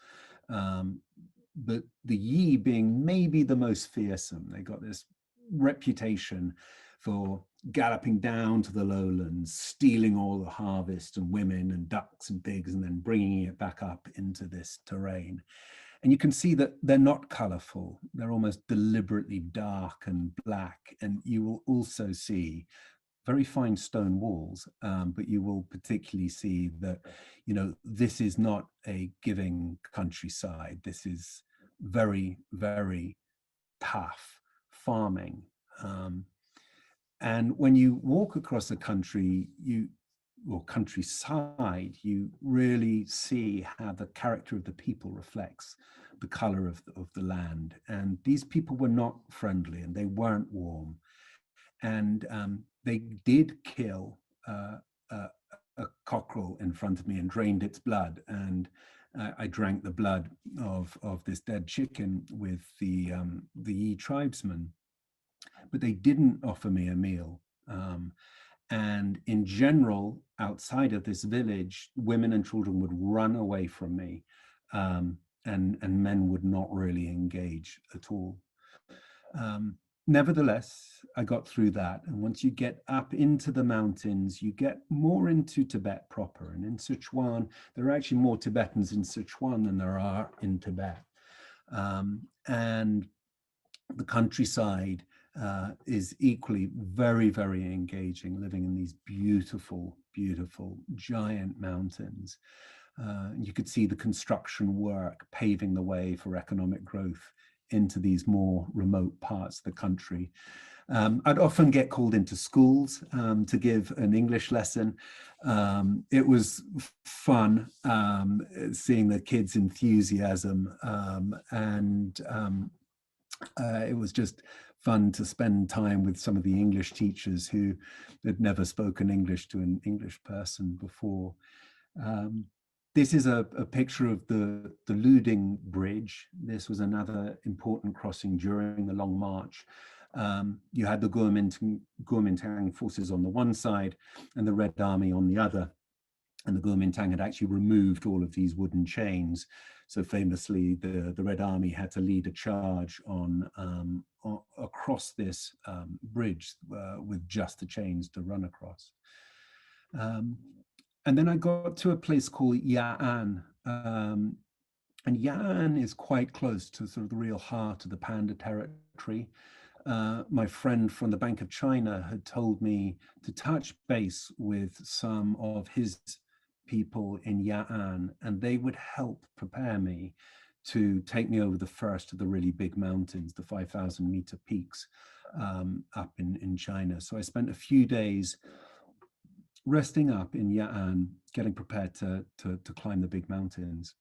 B: but the Yi being maybe the most fearsome. They got this reputation for galloping down to the lowlands, stealing all the harvest and women and ducks and pigs, and then bringing it back up into this terrain. And you can see that they're not colorful. They're almost deliberately dark and black. And you will also see very fine stone walls, but you will particularly see that, you know, this is not a giving countryside. This is very, very tough farming. And when you walk across the country, or countryside, you really see how the character of the people reflects the color of the land. And these people were not friendly and they weren't warm. And they did kill a cockerel in front of me and drained its blood. And I drank the blood of this dead chicken with the Yi tribesmen. But they didn't offer me a meal. And in general, outside of this village, women and children would run away from me, and men would not really engage at all. Nevertheless, I got through that. And once you get up into the mountains, you get more into Tibet proper. And in Sichuan, there are actually more Tibetans in Sichuan than there are in Tibet. And the countryside is equally very, very engaging, living in these beautiful, beautiful giant mountains. You could see the construction work paving the way for economic growth into these more remote parts of the country. I'd often get called into schools to give an English lesson. It was fun seeing the kids' enthusiasm, and it was just fun to spend time with some of the English teachers who had never spoken English to an English person before. This is a picture of the Luding Bridge. This was another important crossing during the Long March. You had the Kuomintang forces on the one side and the Red Army on the other. And the Kuomintang had actually removed all of these wooden chains. So famously, the Red Army had to lead a charge across this bridge with just the chains to run across. And then I got to a place called Ya'an. And Ya'an is quite close to sort of the real heart of the Panda territory. My friend from the Bank of China had told me to touch base with some of his people in Ya'an, and they would help prepare me to take me over the first of the really big mountains, the 5,000-meter peaks up in China. So I spent a few days resting up in Ya'an, getting prepared to climb the big mountains.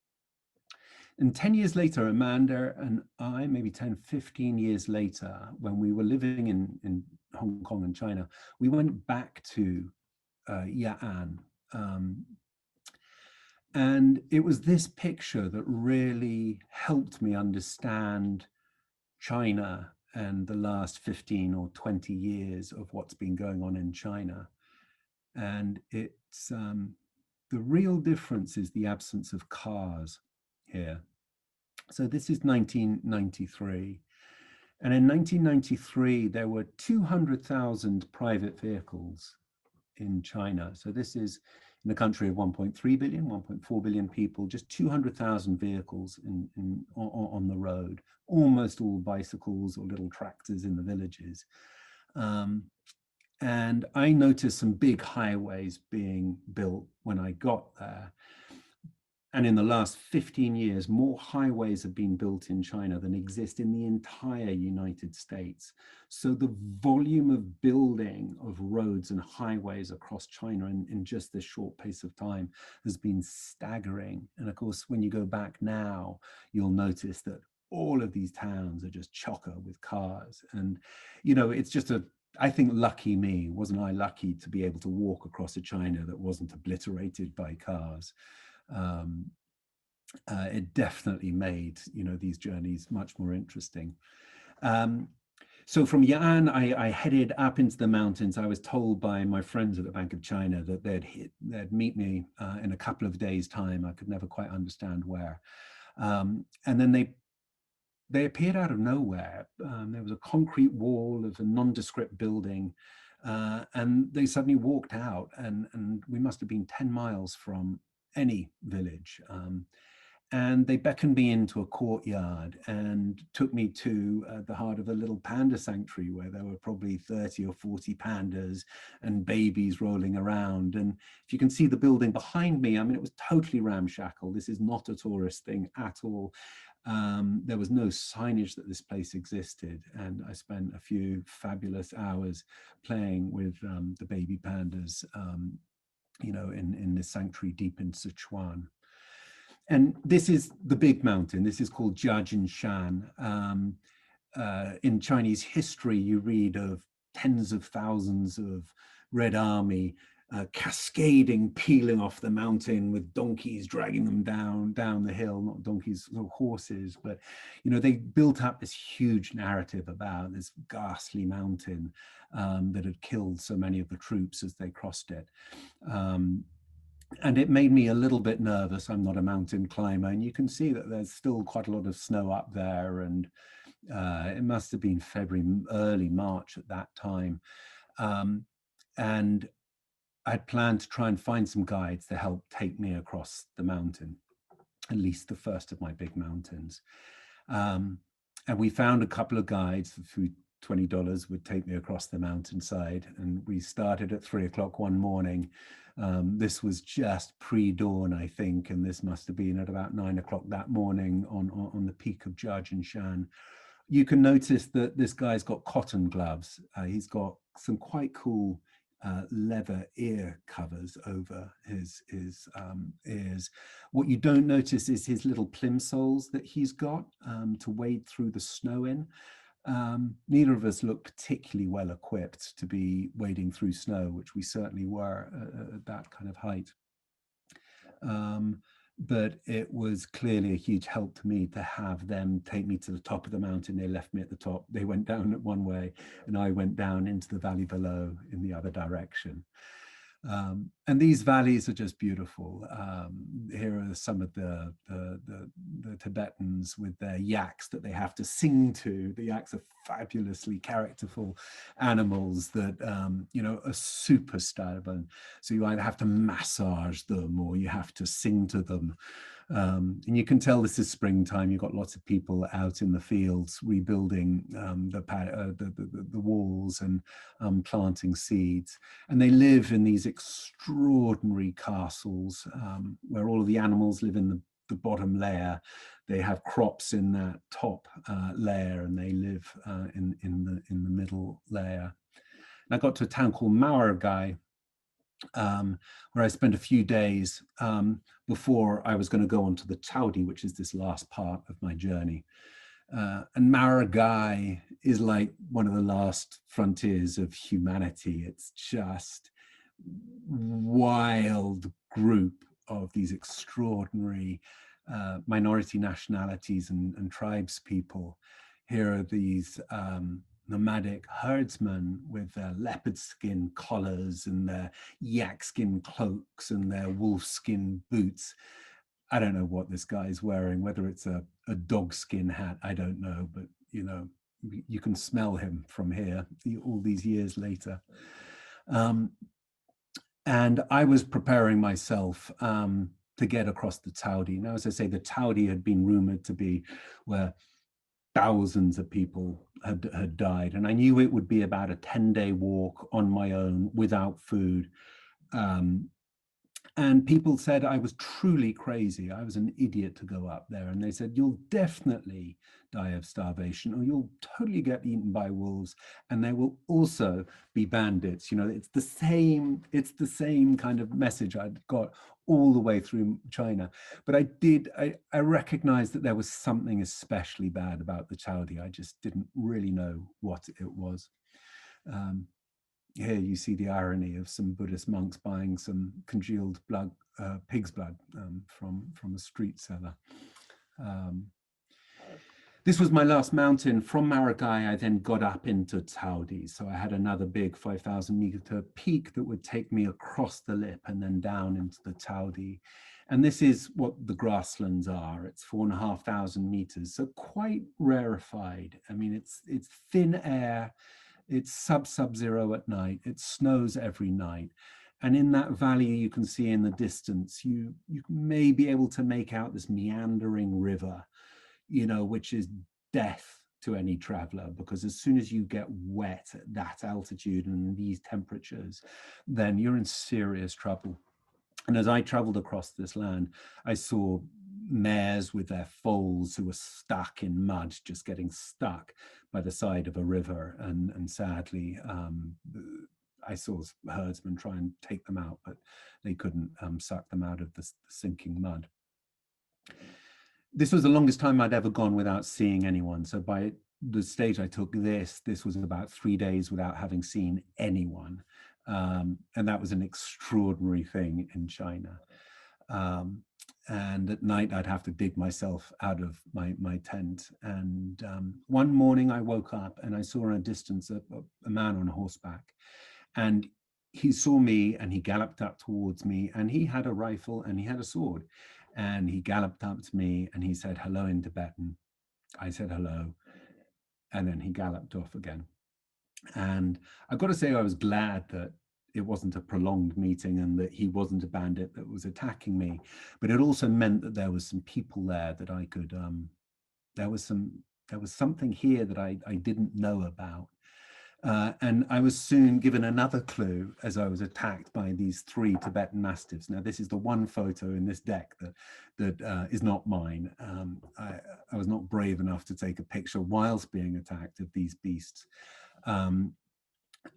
B: And 10 years later, Amanda and I, maybe 10, 15 years later, when we were living in Hong Kong and China, we went back to Ya'an. And it was this picture that really helped me understand China and the last 15 or 20 years of what's been going on in China. And it's the real difference is the absence of cars here. So this is 1993. And in 1993, there were 200,000 private vehicles in China. So this is in a country of 1.3 billion, 1.4 billion people, just 200,000 vehicles on the road, almost all bicycles or little tractors in the villages. And I noticed some big highways being built when I got there. And in the last 15 years, more highways have been built in China than exist in the entire United States. So the volume of building of roads and highways across China in just this short pace of time has been staggering. And of course, when you go back now, you'll notice that all of these towns are just chocker with cars. And, you know, it's just I think lucky me, wasn't I lucky to be able to walk across a China that wasn't obliterated by cars. It definitely made, you know, these journeys much more interesting. So from Ya'an, I headed up into the mountains. I was told by my friends at the Bank of China that they'd meet me in a couple of days' time. I could never quite understand where. And then they appeared out of nowhere. There was a concrete wall of a nondescript building And they suddenly walked out, and we must have been 10 miles from any village. And they beckoned me into a courtyard and took me to the heart of a little panda sanctuary where there were probably 30 or 40 pandas and babies rolling around. And if you can see the building behind me, I mean, it was totally ramshackle. This is not a tourist thing at all. There was no signage that this place existed. And I spent a few fabulous hours playing with the baby pandas, you know, in this sanctuary deep in Sichuan. And this is the big mountain. This is called Jiajinshan. In Chinese history, you read of tens of thousands of Red Army cascading, peeling off the mountain with donkeys dragging them down the hill, not donkeys, or horses, but you know, they built up this huge narrative about this ghastly mountain that had killed so many of the troops as they crossed it. And it made me a little bit nervous. I'm not a mountain climber, and you can see that there's still quite a lot of snow up there, and it must have been February, early March at that time. And I'd planned to try and find some guides to help take me across the mountain, at least the first of my big mountains. And we found a couple of guides who $20 would take me across the mountainside, and we started at 3 o'clock one morning. This was just pre-dawn, I think, and this must have been at about 9 o'clock that morning on the peak of Jiajinshan. You can notice that this guy's got cotton gloves. He's got some quite cool leather ear covers over his ears. What you don't notice is his little plimsolls that he's got to wade through the snow in. Neither of us looked particularly well equipped to be wading through snow, which we certainly were at that kind of height. But it was clearly a huge help to me to have them take me to the top of the mountain. They left me at the top. They went down one way, and I went down into the valley below in the other direction. And these valleys are just beautiful. Here are some of the Tibetans with their yaks that they have to sing to. The yaks are fabulously characterful animals that, you know, are super stubborn. So you either have to massage them or you have to sing to them. And you can tell this is springtime. You've got lots of people out in the fields rebuilding the walls and planting seeds. And they live in these extraordinary castles where all of the animals live in the bottom layer. They have crops in that top layer, and they live in the middle layer. And I got to a town called Mawargai, where I spent a few days before I was going to go on to the Chaudi, which is this last part of my journey. And Mawargai is like one of the last frontiers of humanity. It's just wild group of these extraordinary minority nationalities and tribes people. Here are these nomadic herdsmen with their leopard skin collars and their yak skin cloaks and their wolf skin boots. I don't know what this guy is wearing, whether it's a dog skin hat, I don't know, but you know, you can smell him from here all these years later. And I was preparing myself to get across the Chaudi. Now, as I say, the Chaudi had been rumored to be where thousands of people had died. And I knew it would be about a 10-day walk on my own without food. And people said I was truly crazy. I was an idiot to go up there. And they said, you'll definitely die of starvation, or you'll totally get eaten by wolves. And there will also be bandits. You know, it's the same kind of message I'd got all the way through China. But I recognized that there was something especially bad about the Chaudi. I just didn't really know what it was. Here you see the irony of some Buddhist monks buying some congealed blood, pig's blood from a street seller. This was my last mountain. From Mawargai, I then got up into Chaudi. So I had another big 5,000 meter peak that would take me across the lip and then down into the Chaudi. And this is what the grasslands are. It's 4,500 meters, so quite rarefied. I mean, it's thin air. It's sub-zero at night. It snows every night. And in that valley, you can see in the distance, you may be able to make out this meandering river, you know, which is death to any traveler, because as soon as you get wet at that altitude and these temperatures, then you're in serious trouble. And as I traveled across this land, I saw mares with their foals who were stuck in mud, just getting stuck by the side of a river. And sadly, I saw herdsmen try and take them out, but they couldn't suck them out of the sinking mud. This was the longest time I'd ever gone without seeing anyone. So by the stage I took this was about 3 days without having seen anyone. And that was an extraordinary thing in China. And at night I'd have to dig myself out of my tent. And one morning I woke up and I saw in a distance a man on horseback. And he saw me and he galloped up towards me, and he had a rifle and he had a sword. And he galloped up to me and he said hello in Tibetan. I said hello. And then he galloped off again. And I've got to say, I was glad that it wasn't a prolonged meeting and that he wasn't a bandit that was attacking me. But it also meant that there was some people there that I could, there was something here that I didn't know about. And I was soon given another clue as I was attacked by these 3 Tibetan mastiffs. Now, this is the one photo in this deck that is not mine. I was not brave enough to take a picture whilst being attacked of these beasts. And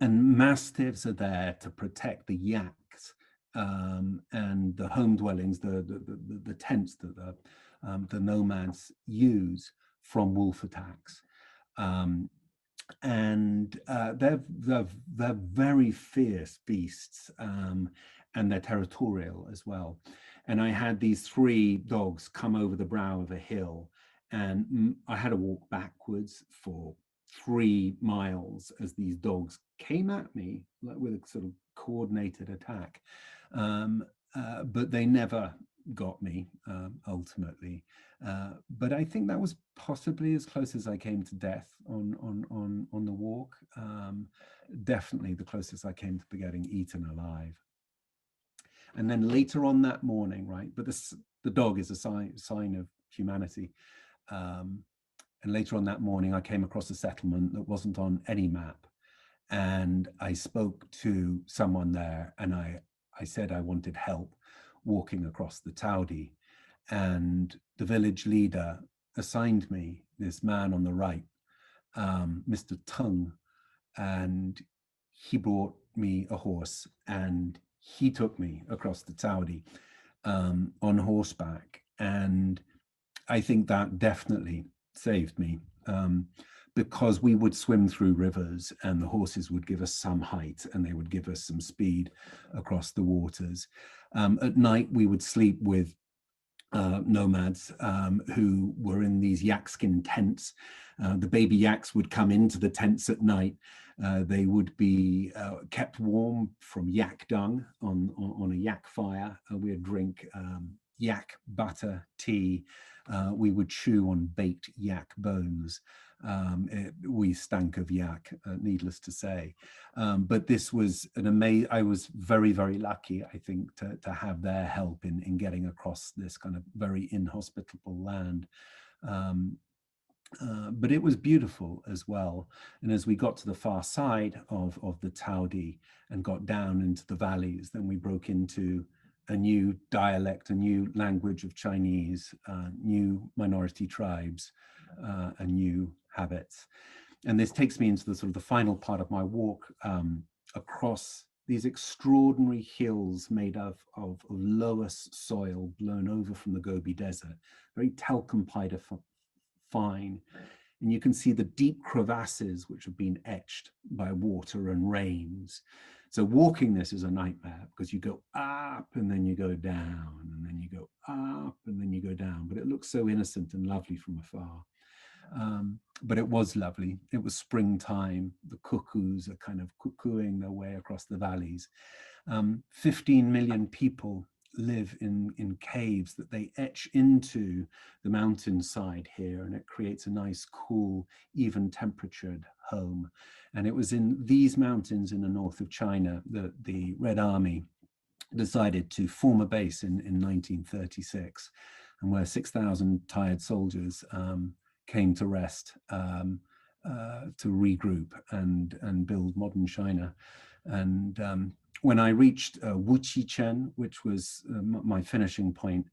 B: mastiffs are there to protect the yaks and the home dwellings, the tents that the nomads use from wolf attacks. And they're very fierce beasts, and they're territorial as well. And I had these 3 dogs come over the brow of a hill, and I had to walk backwards for 3 miles as these dogs came at me like with a sort of coordinated attack. But they never got me ultimately. But I think that was possibly as close as I came to death on the walk. Definitely the closest I came to getting eaten alive. And then later on that morning, right? But the dog is a sign of humanity. And later on that morning, I came across a settlement that wasn't on any map. And I spoke to someone there, and I said I wanted help walking across the Taudi. And the village leader assigned me this man on the right, Mr. Tung, and he brought me a horse and he took me across the Taudi on horseback. And I think that definitely saved me, because we would swim through rivers and the horses would give us some height and they would give us some speed across the waters. At night, we would sleep with nomads who were in these yak skin tents. The baby yaks would come into the tents at night. They would be kept warm from yak dung on a yak fire. We would drink yak butter tea. We would chew on baked yak bones. We stank of yak, needless to say. But this was an amazing, I was very, very lucky, I think, to have their help in getting across this kind of very inhospitable land. But it was beautiful as well. And as we got to the far side of the Taudi and got down into the valleys, then we broke into a new dialect, a new language of Chinese, new minority tribes, and new habits. And this takes me into the sort of the final part of my walk across these extraordinary hills made of loess soil blown over from the Gobi Desert, very talcum powder fine. And you can see the deep crevasses which have been etched by water and rains. So walking this is a nightmare because you go up and then you go down and then you go up and then you go down, but it looks so innocent and lovely from afar. But it was lovely. It was springtime. The cuckoos are kind of cuckooing their way across the valleys. 15 million people live in caves that they etch into the mountainside here, and it creates a nice, cool, even temperatured home. And it was in these mountains in the north of China that the Red Army decided to form a base in 1936, and where 6,000 tired soldiers came to rest, to regroup and build modern China. And when I reached Wuqichen, which was my finishing point,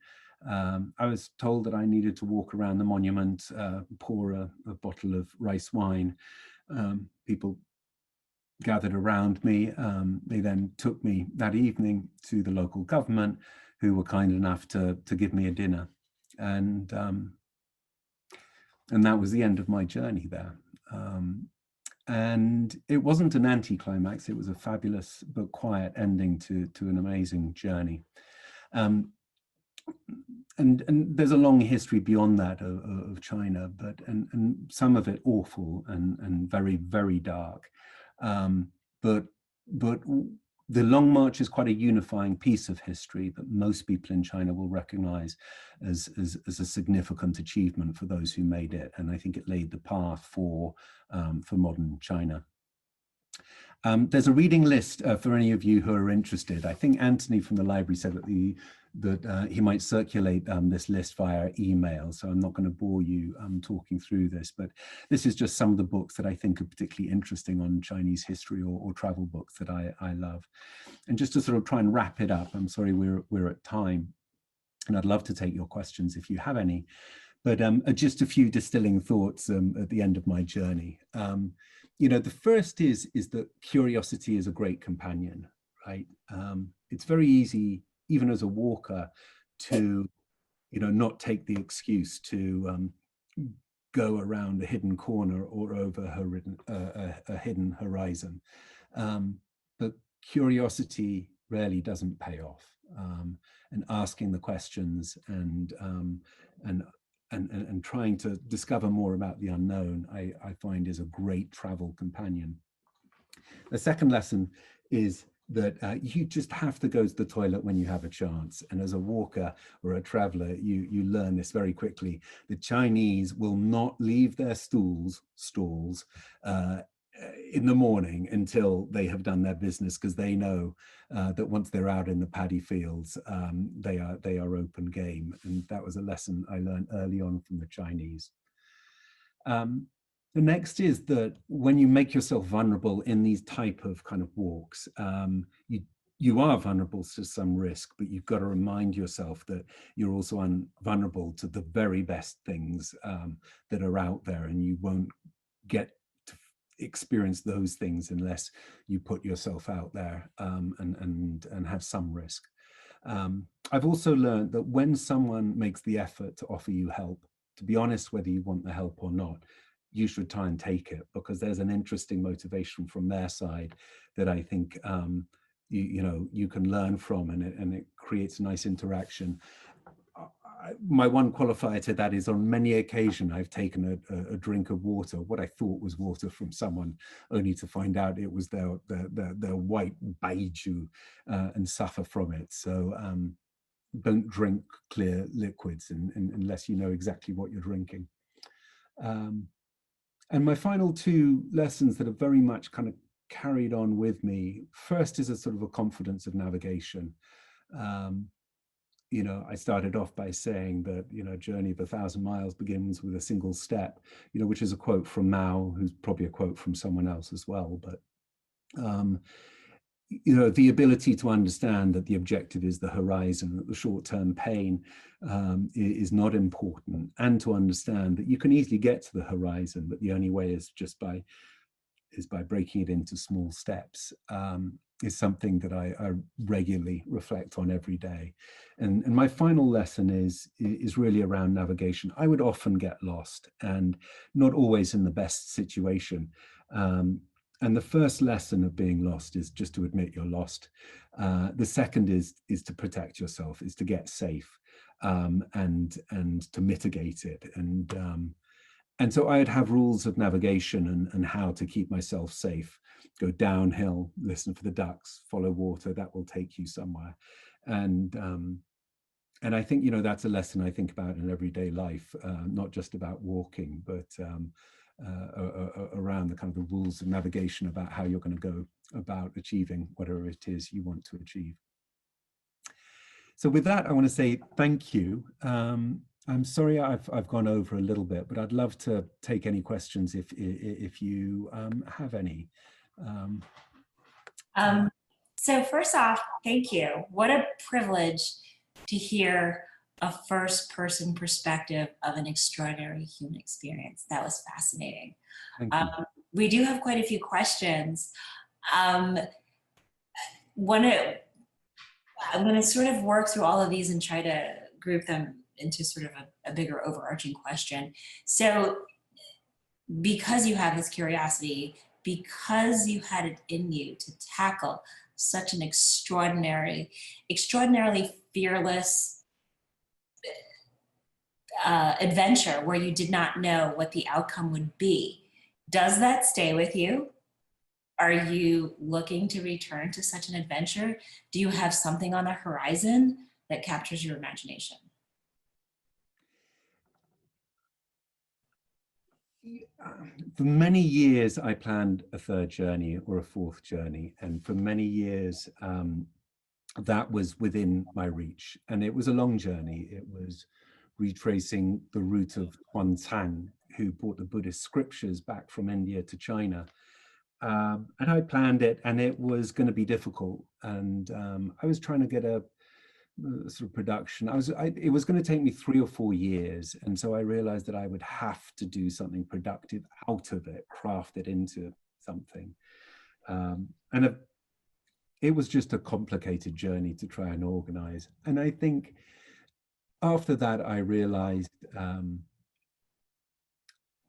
B: I was told that I needed to walk around the monument, pour a bottle of rice wine. People gathered around me. They then took me that evening to the local government, who were kind enough to give me a dinner. And that was the end of my journey there. And it wasn't an anticlimax. It was a fabulous but quiet ending to an amazing journey. And there's a long history beyond that of China, but and some of it awful and very, very dark. But the Long March is quite a unifying piece of history that most people in China will recognize as a significant achievement for those who made it. And I think it laid the path for modern China. There's a reading list for any of you who are interested. I think Anthony from the library said that he might circulate this list via email, so I'm not going to bore you talking through this, but this is just some of the books that I think are particularly interesting on Chinese history, or travel books that I love. And just to sort of try and wrap it up, I'm sorry we're at time, and I'd love to take your questions if you have any, but just a few distilling thoughts at the end of my journey. You know, the first is that curiosity is a great companion, right? It's very easy, even as a walker, to, you know, not take the excuse to go around a hidden corner or over a hidden horizon. But curiosity rarely doesn't pay off. And asking the questions and trying to discover more about the unknown, I find is a great travel companion. The second lesson is that you just have to go to the toilet when you have a chance. And as a walker or a traveler, you learn this very quickly. The Chinese will not leave their stalls in the morning until they have done their business, because they know that once they're out in the paddy fields, they are open game. And that was a lesson I learned early on from the Chinese. The next is that when you make yourself vulnerable in these type of kind of walks, you are vulnerable to some risk, but you've got to remind yourself that you're also vulnerable to the very best things that are out there, and you won't get to experience those things unless you put yourself out there and have some risk. I've also learned that when someone makes the effort to offer you help, to be honest, whether you want the help or not, you should try and take it, because there's an interesting motivation from their side that I think you can learn from, and it creates a nice interaction. My one qualifier to that is, on many occasions I've taken a drink of water, what I thought was water, from someone, only to find out it was their white baijiu, and suffer from it. So don't drink clear liquids unless you know exactly what you're drinking. And my final two lessons that are very much kind of carried on with me, first is a sort of a confidence of navigation. You know, I started off by saying that, you know, a journey of 1,000 miles begins with a single step, you know, which is a quote from Mao, who's probably a quote from someone else as well. But, you know, the ability to understand that the objective is the horizon, that the short-term pain is not important, and to understand that you can easily get to the horizon, but the only way is just by breaking it into small steps, is something that I regularly reflect on every day. And my final lesson is really around navigation. I would often get lost, and not always in the best situation. And the first lesson of being lost is just to admit you're lost. The second is to protect yourself, is to get safe, and to mitigate it. And so I'd have rules of navigation and how to keep myself safe. Go downhill, listen for the ducks, follow water, that will take you somewhere. And I think, that's a lesson I think about in everyday life, not just about walking, but around the kind of the rules of navigation about how you're going to go about achieving whatever it is you want to achieve. So with that, I want to say thank you. I'm sorry I've gone over a little bit, but I'd love to take any questions if you have any.
A: So first off, thank you. What a privilege to hear a first-person perspective of an extraordinary human experience. That was fascinating.
B: Thank you.
A: We do have quite a few questions. I'm going to sort of work through all of these and try to group them into sort of a bigger overarching question. So because you have this curiosity, because you had it in you to tackle such an extraordinarily fearless adventure where you did not know what the outcome would be, does that stay with you? Are you looking to return to such an adventure? Do you have something on the horizon that captures your imagination?
B: For many years, I planned a third journey or a fourth journey. And for many years, that was within my reach. And it was a long journey. It was retracing the route of Huan, who brought the Buddhist scriptures back from India to China. And I planned it, and it was going to be difficult. And I was trying to get a sort of production. It was going to take me 3 or 4 years. And so I realized that I would have to do something productive out of it, craft it into something. It was just a complicated journey to try and organize. And I think after that, I realized,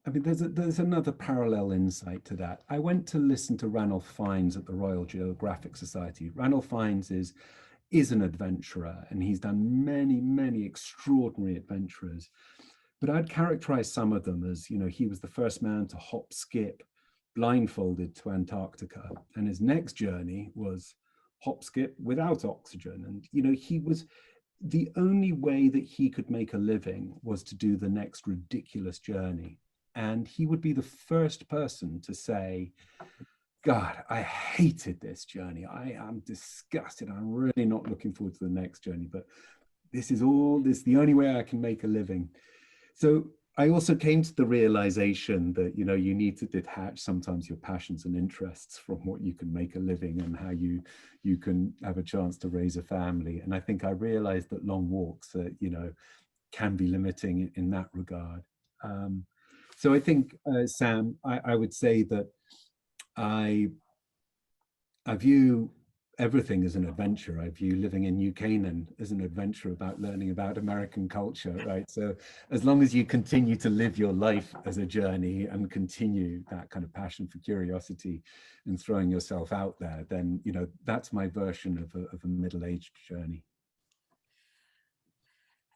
B: there's another parallel insight to that. I went to listen to Ranulph Fiennes at the Royal Geographic Society. Ranulph Fiennes is an adventurer, and he's done many extraordinary adventures. But I'd characterize some of them as, he was the first man to hop skip blindfolded to Antarctica. And his next journey was hop skip without oxygen. And, he was, the only way that he could make a living was to do the next ridiculous journey. And he would be the first person to say, God, I hated this journey. I am disgusted. I'm really not looking forward to the next journey, but this is the only way I can make a living. So I also came to the realization that, you need to detach sometimes your passions and interests from what you can make a living and how you can have a chance to raise a family. And I think I realized that long walks, can be limiting in that regard. So I think, Sam, I would say that I view everything as an adventure. I view living in New Canaan as an adventure about learning about American culture, right? So as long as you continue to live your life as a journey and continue that kind of passion for curiosity and throwing yourself out there, then, that's my version of a middle-aged journey.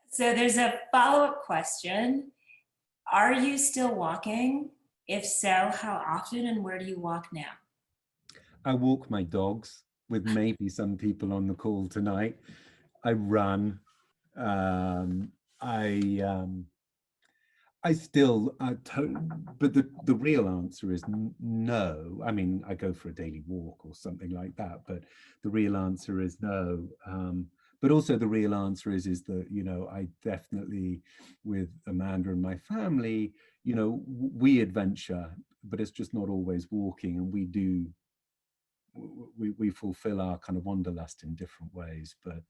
A: So there's a follow-up question. Are you still walking? If so, how often and where do you walk now?
B: I walk my dogs with maybe some people on the call tonight. I run. I still, but the real answer is no. I mean, I go for a daily walk or something like that, but the real answer is no. But also the real answer is that, I definitely, with Amanda and my family, we adventure, but it's just not always walking, and we fulfill our kind of wanderlust in different ways. But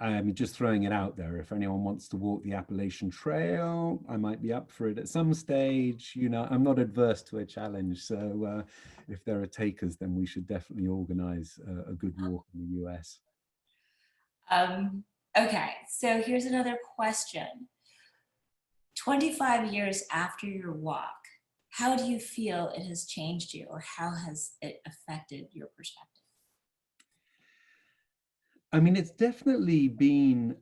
B: I'm just throwing it out there. If anyone wants to walk the Appalachian Trail, I might be up for it at some stage. I'm not adverse to a challenge. So if there are takers, then we should definitely organize a good walk in the US.
A: Okay, so here's another question. 25 years after your walk, how do you feel it has changed you, or how has it affected your perspective?
B: I mean, it's definitely been,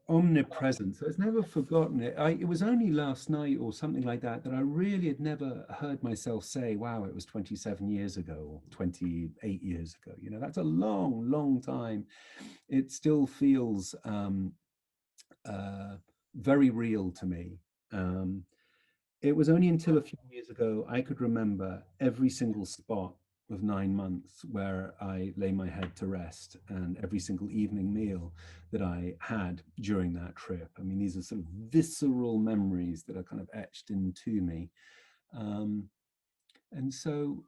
B: omnipresent. So it's never forgotten it. It was only last night or something like that that I really had never heard myself say, wow, it was 27 years ago or 28 years ago. You know, that's a long, long time. It still feels very real to me. It was only until a few years ago I could remember every single spot of 9 months where I lay my head to rest, and every single evening meal that I had during that trip. I mean, these are sort of visceral memories that are kind of etched into me. And so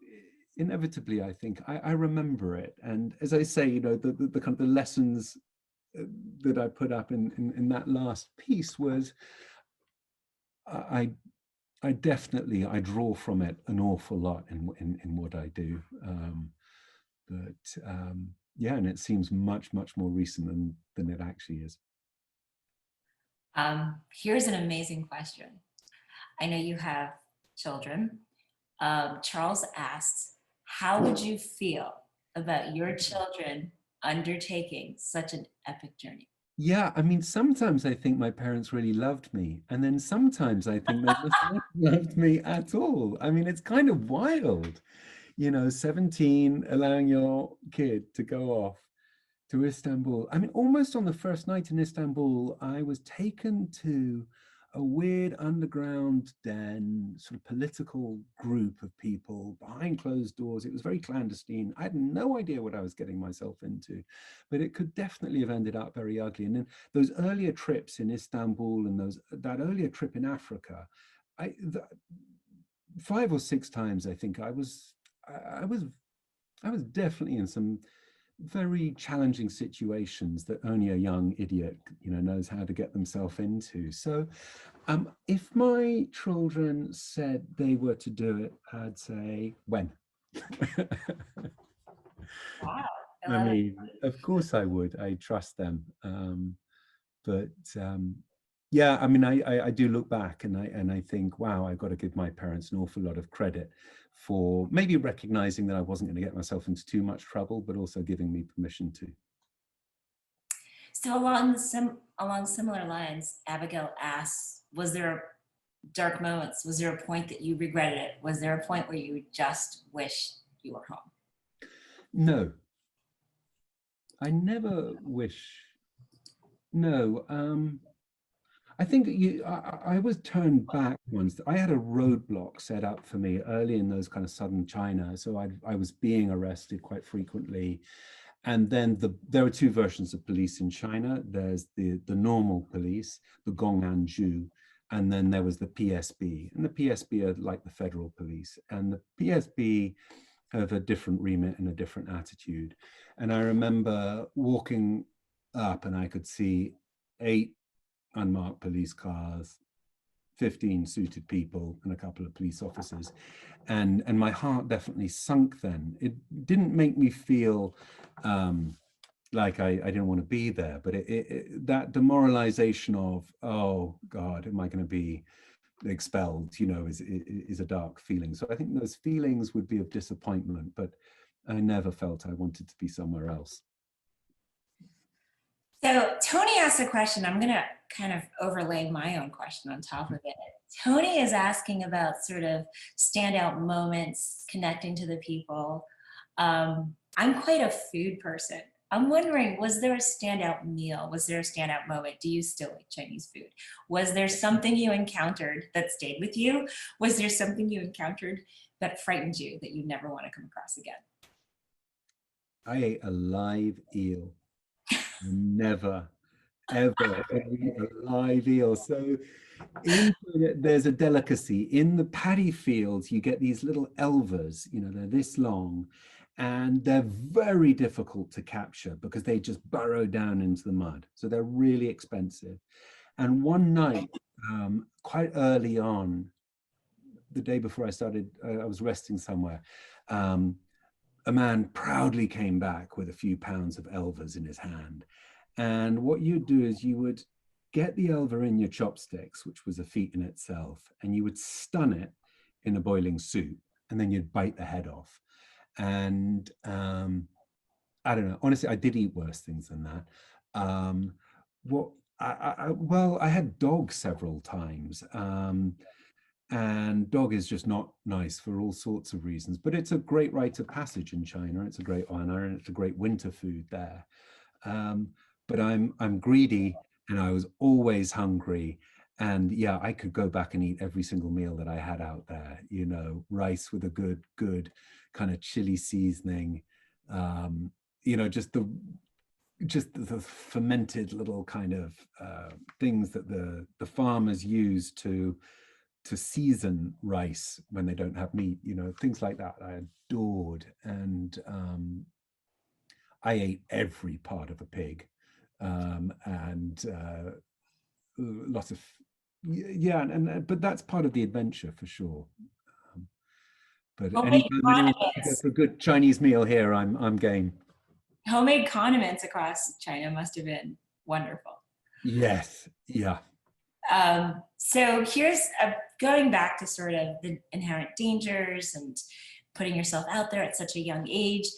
B: inevitably, I think I remember it. And as I say, you know, the kind of the lessons that I put up in that last piece was I definitely I draw from it an awful lot in what I do. Yeah, and it seems much more recent than it actually is.
A: Here's an amazing question. I know you have children. Charles asks, how would you feel about your children undertaking such an epic journey?
B: Yeah, I mean, sometimes I think my parents really loved me, and then sometimes I think they must not have loved me at all. I mean, it's kind of wild, you know, 17, allowing your kid to go off to Istanbul. I mean, almost on the first night in Istanbul, I was taken to a weird underground den, sort of political group of people behind closed doors. It was very clandestine. I had no idea what I was getting myself into, but it could definitely have ended up very ugly. And then those earlier trips in Istanbul and that earlier trip in Africa, 5 or 6 times, I think I was definitely in some very challenging situations that only a young idiot, you know, knows how to get themselves into. So if my children said they were to do it, I'd say, when?
A: Wow.
B: I mean, of course I would. I trust them. But yeah, I mean, I do look back and I think, wow, I've got to give my parents an awful lot of credit for maybe recognizing that I wasn't going to get myself into too much trouble, but also giving me permission to.
A: So along similar lines, Abigail asks, was there dark moments? Was there a point that you regretted it? Was there a point where you just wished you were home?
B: No, I never wish. No, I think I was turned back once. I had a roadblock set up for me early in those kind of southern China. So I was being arrested quite frequently. And then there are two versions of police in China. There's the normal police, the Gong'anju, and then there was the PSB. And the PSB are like the federal police. And the PSB have a different remit and a different attitude. And I remember walking up and I could see 8 unmarked police cars, 15 suited people, and a couple of police officers. And my heart definitely sunk then. It didn't make me feel like I didn't want to be there, but that demoralization of, oh God, am I going to be expelled, you know, is a dark feeling. So I think those feelings would be of disappointment, but I never felt I wanted to be somewhere else.
A: So Tony asked a question. I'm going to kind of overlay my own question on top of it. Tony is asking about sort of standout moments, connecting to the people. I'm quite a food person. I'm wondering, was there a standout meal? Was there a standout moment? Do you still like Chinese food? Was there something you encountered that stayed with you? Was there something you encountered that frightened you that you never want to come across again?
B: I ate a live eel. Never, ever eat a live eel. So there's a delicacy. In the paddy fields, you get these little elvers, you know, they're this long, and they're very difficult to capture because they just burrow down into the mud. So they're really expensive. And one night, quite early on, the day before I started, I was resting somewhere. A man proudly came back with a few pounds of elvers in his hand. And what you'd do is you would get the elver in your chopsticks, which was a feat in itself, and you would stun it in a boiling soup, and then you'd bite the head off. And I don't know, honestly, I did eat worse things than that. What Well, I had dog several times. And dog is just not nice for all sorts of reasons, but it's a great rite of passage in China. It's a great honor, and it's a great winter food there. Um, but I'm greedy, and I was always hungry. And yeah, I could go back and eat every single meal that I had out there. You know, rice with a good kind of chili seasoning. Um, you know, just the fermented little kind of things that the farmers use to season rice when they don't have meat, you know, things like that I adored. And I ate every part of a pig, and lots of, yeah, and but that's part of the adventure for sure. Um, but
A: Homemade
B: anytime anyone wants to go
A: condiments.
B: for a good Chinese meal here, I'm game.
A: Homemade condiments across China must have been wonderful.
B: Yes, yeah.
A: So here's going back to sort of the inherent dangers and putting yourself out there at such a young age.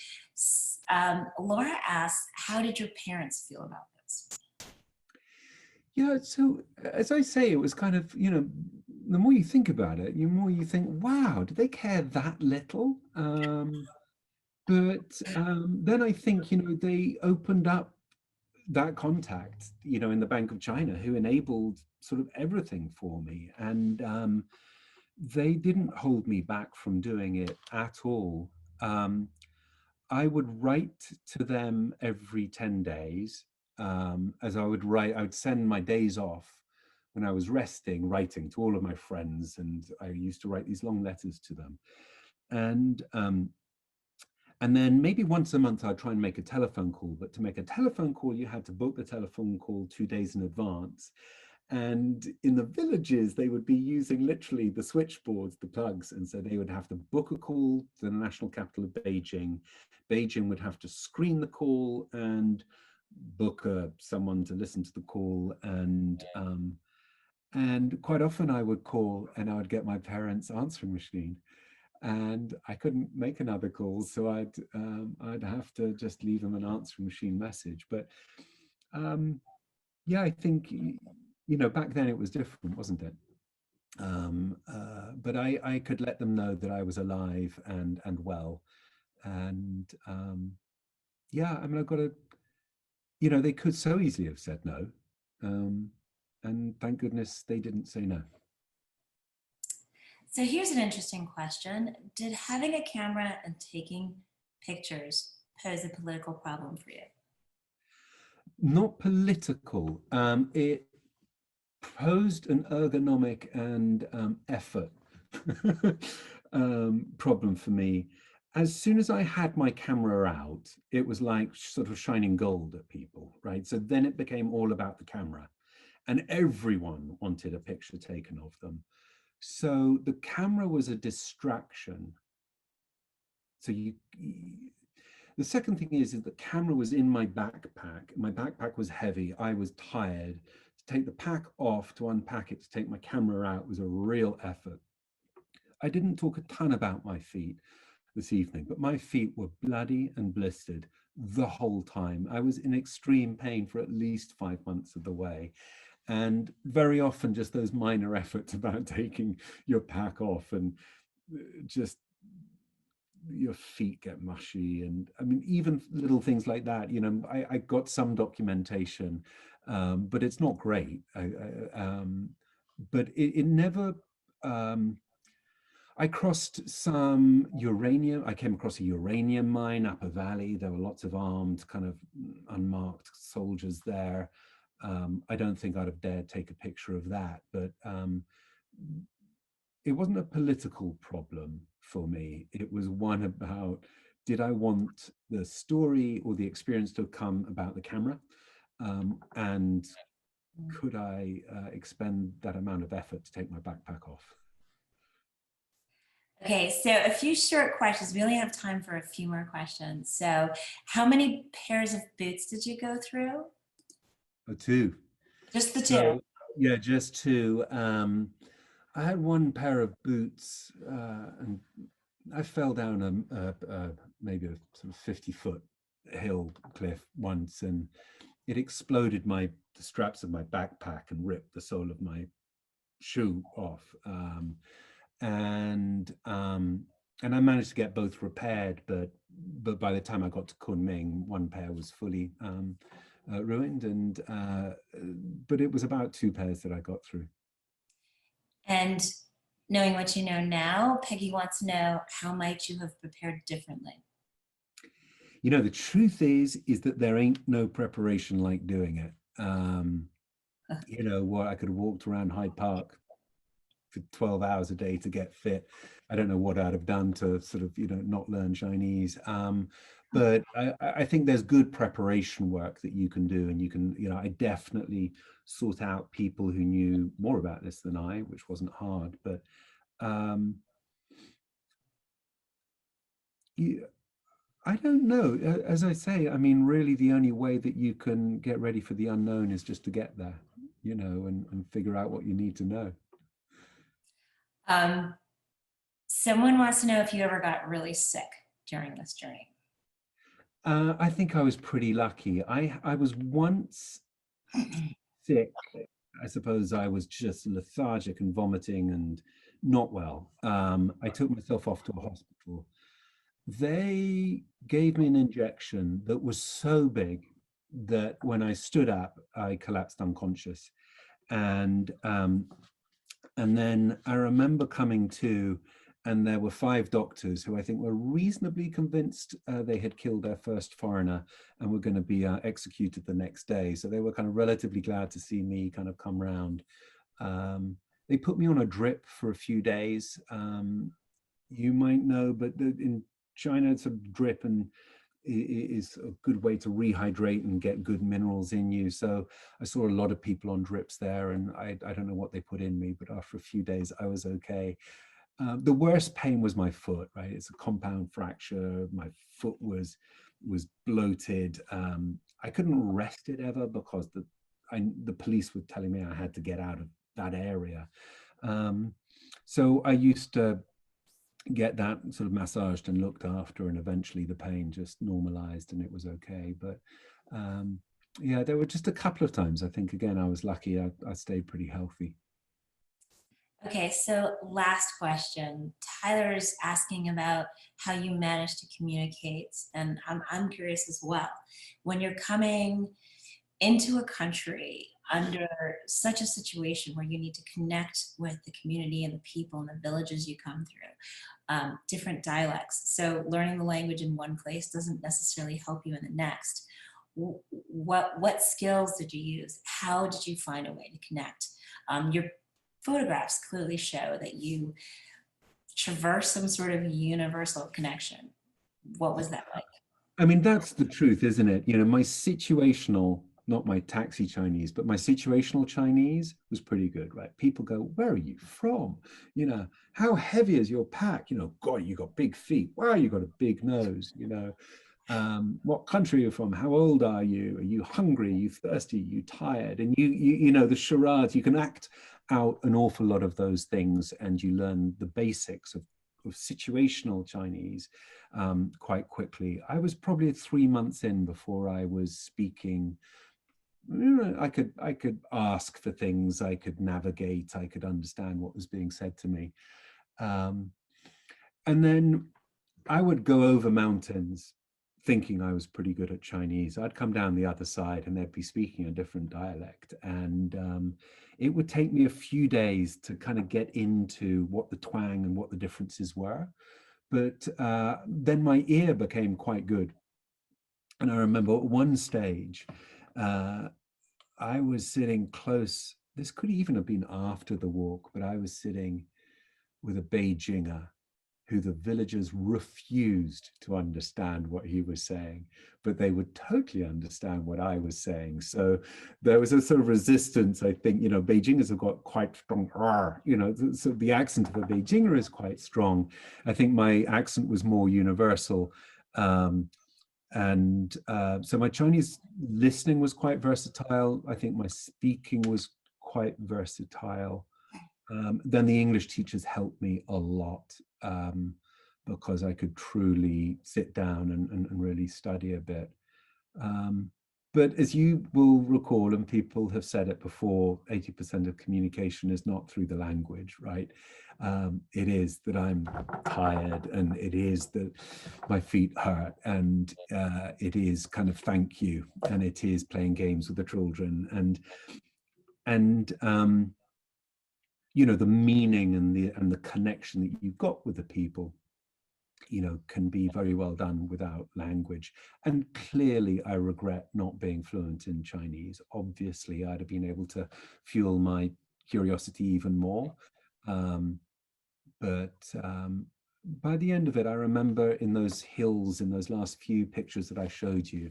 A: Laura asks, how did your parents feel about this?
B: Yeah, so as I say, it was kind of, you know, the more you think about it, the more you think, wow, do they care that little? But then I think, you know, they opened up that contact, you know, in the Bank of China, who enabled sort of everything for me. And they didn't hold me back from doing it at all. I would write to them every 10 days. As I would send my days off when I was resting, writing to all of my friends. And I used to write these long letters to them. And then maybe once a month, I'd try and make a telephone call. But to make a telephone call, you had to book the telephone call 2 days in advance. And in the villages, they would be using literally the switchboards, the plugs. And so they would have to book a call to the national capital of Beijing. Beijing would have to screen the call and book someone to listen to the call. And quite often I would call and I would get my parents' answering machine. And I couldn't make another call, so I'd have to just leave them an answering machine message. But yeah, I think, you know, back then it was different, wasn't it? But I could let them know that I was alive and well. And yeah, I mean, I've got to, you know, they could so easily have said no. And thank goodness they didn't say no.
A: So here's an interesting question. Did having a camera and taking pictures pose a political problem for you?
B: Not political. It posed an ergonomic and effort problem for me. As soon as I had my camera out, it was like sort of shining gold at people, right? So then it became all about the camera, and everyone wanted a picture taken of them. So the camera was a distraction. So the second thing is the camera was in my backpack. My backpack was heavy. I was tired. To take the pack off, to unpack it, to take my camera out was a real effort. I didn't talk a ton about my feet this evening, but my feet were bloody and blistered the whole time. I was in extreme pain for at least 5 months of the way. And very often just those minor efforts about taking your pack off and just your feet get mushy. And I mean, even little things like that, you know, I got some documentation, but it's not great. But it never, I crossed some uranium. I came across a uranium mine up a valley. There were lots of armed, kind of unmarked soldiers there. I don't think I'd have dared take a picture of that, but it wasn't a political problem for me. It was one about, did I want the story or the experience to come about the camera? And could I expend that amount of effort to take my backpack off?
A: Okay, so a few short questions. We only have time for a few more questions. So how many pairs of boots did you go through?
B: Oh, two.
A: Just the two.
B: So yeah, just two. I had one pair of boots, and I fell down maybe a sort of 50-foot hill cliff once, and it exploded the straps of my backpack and ripped the sole of my shoe off. And I managed to get both repaired, but by the time I got to Kunming, one pair was fully ruined, and but it was about two pairs that I got through.
A: And knowing what you know now, Peggy wants to know, how might you have prepared differently?
B: You know, the truth is that there ain't no preparation like doing it. You know, what, I could have walked around Hyde Park for 12 hours a day to get fit. I don't know what I'd have done to sort of, you know, not learn Chinese. But I think there's good preparation work that you can do, and you can, you know, I definitely sought out people who knew more about this than I, which wasn't hard. But I don't know. As I say, I mean, really the only way that you can get ready for the unknown is just to get there, you know, and figure out what you need to know.
A: Someone wants to know if you ever got really sick during this journey.
B: I think I was pretty lucky. I was once sick. I suppose I was just lethargic and vomiting and not well. I took myself off to a hospital. They gave me an injection that was so big that when I stood up, I collapsed unconscious. And then I remember coming to, and there were 5 doctors who I think were reasonably convinced they had killed their first foreigner and were going to be executed the next day. So they were kind of relatively glad to see me kind of come round. They put me on a drip for a few days. You might know, but in China, it's a drip and is a good way to rehydrate and get good minerals in you. So I saw a lot of people on drips there, and I don't know what they put in me, but after a few days, I was okay. The worst pain was my foot, right? It's a compound fracture. My foot was bloated. I couldn't rest it ever because the police were telling me I had to get out of that area. So I used to get that sort of massaged and looked after, and eventually the pain just normalized and it was okay. But yeah, there were just a couple of times, I think, again, I was lucky. I stayed pretty healthy.
A: Okay, so last question. Tyler's asking about how you manage to communicate, and I'm curious as well. When you're coming into a country under such a situation where you need to connect with the community and the people and the villages you come through, different dialects. So learning the language in one place doesn't necessarily help you in the next. What skills did you use? How did you find a way to connect? Your photographs clearly show that you traverse some sort of universal connection. What was that like?
B: I mean, that's the truth, isn't it? You know, my situational, not my taxi Chinese, but my situational Chinese was pretty good, right? People go, where are you from? You know, how heavy is your pack? You know, God, you got big feet. Wow, you got a big nose, you know. What country are you from? How old are you? Are you hungry? Are you thirsty? Are you tired? And you know, the charades, you can act out an awful lot of those things, and you learn the basics of situational Chinese quite quickly. I was probably 3 months in before I was speaking. I could ask for things, I could navigate, I could understand what was being said to me. And then I would go over mountains thinking I was pretty good at Chinese. I'd come down the other side and they'd be speaking a different dialect. And it would take me a few days to kind of get into what the twang and what the differences were. But then my ear became quite good. And I remember at one stage, I was sitting close. This could even have been after the walk, but I was sitting with a Beijinger who the villagers refused to understand what he was saying, but they would totally understand what I was saying. So there was a sort of resistance, I think. You know, Beijingers have got quite strong, you know, so the accent of a Beijinger is quite strong. I think my accent was more universal. So my Chinese listening was quite versatile. I think my speaking was quite versatile. Then the English teachers helped me a lot because I could truly sit down and really study a bit. but as you will recall, and people have said it before, 80% of communication is not through the language, right? It is that I'm tired, and it is that my feet hurt, and it is kind of thank you, and it is playing games with the children, and you know, the meaning and the connection that you've got with the people, you know, can be very well done without language. And clearly I regret not being fluent in Chinese. Obviously I'd have been able to fuel my curiosity even more. But by the end of it, I remember in those hills, in those last few pictures that I showed you,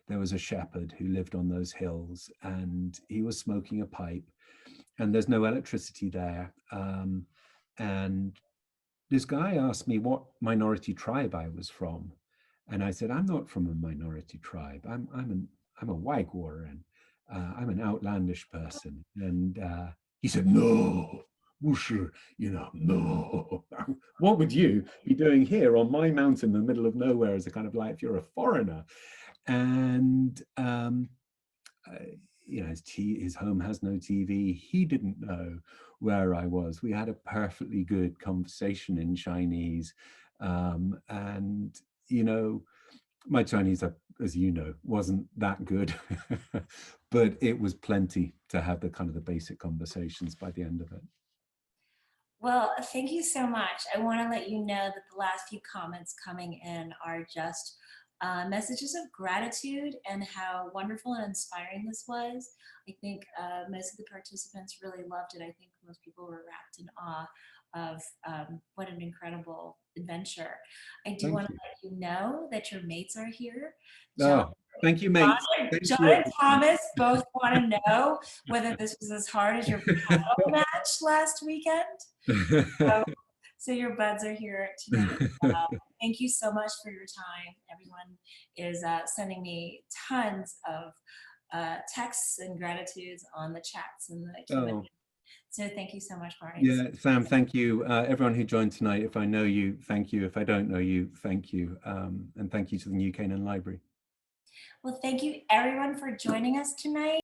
B: there was a shepherd who lived on those hills, and he was smoking a pipe, and there's no electricity there. And this guy asked me what minority tribe I was from, and I said, I'm not from a minority tribe. I'm a Wagwaran. I'm an outlandish person. And he said, no, Wusher, you know, no. What would you be doing here on my mountain in the middle of nowhere as a kind of like, if you're a foreigner? And you know, his home has no TV. He didn't know where I was. We had a perfectly good conversation in Chinese. And, you know, my Chinese, as you know, wasn't that good, but it was plenty to have the kind of the basic conversations by the end of it.
A: Well, thank you so much. I want to let you know that the last few comments coming in are just messages of gratitude and how wonderful and inspiring this was. I think most of the participants really loved it. I think most people were wrapped in awe of what an incredible adventure. I do want to let you know that your mates are here.
B: Oh, thank you, mate.
A: John and Thomas both want to know whether this was as hard as your paddle match last weekend. So your buds are here tonight. Thank you so much for your time. Everyone is sending me tons of texts and gratitudes on the chats and the Q&A.
B: Oh.
A: So thank you so much, Barney.
B: Yeah, Sam, thank you. Everyone who joined tonight, if I know you, thank you. If I don't know you, thank you. And thank you to the New Canaan Library.
A: Well, thank you everyone for joining us tonight.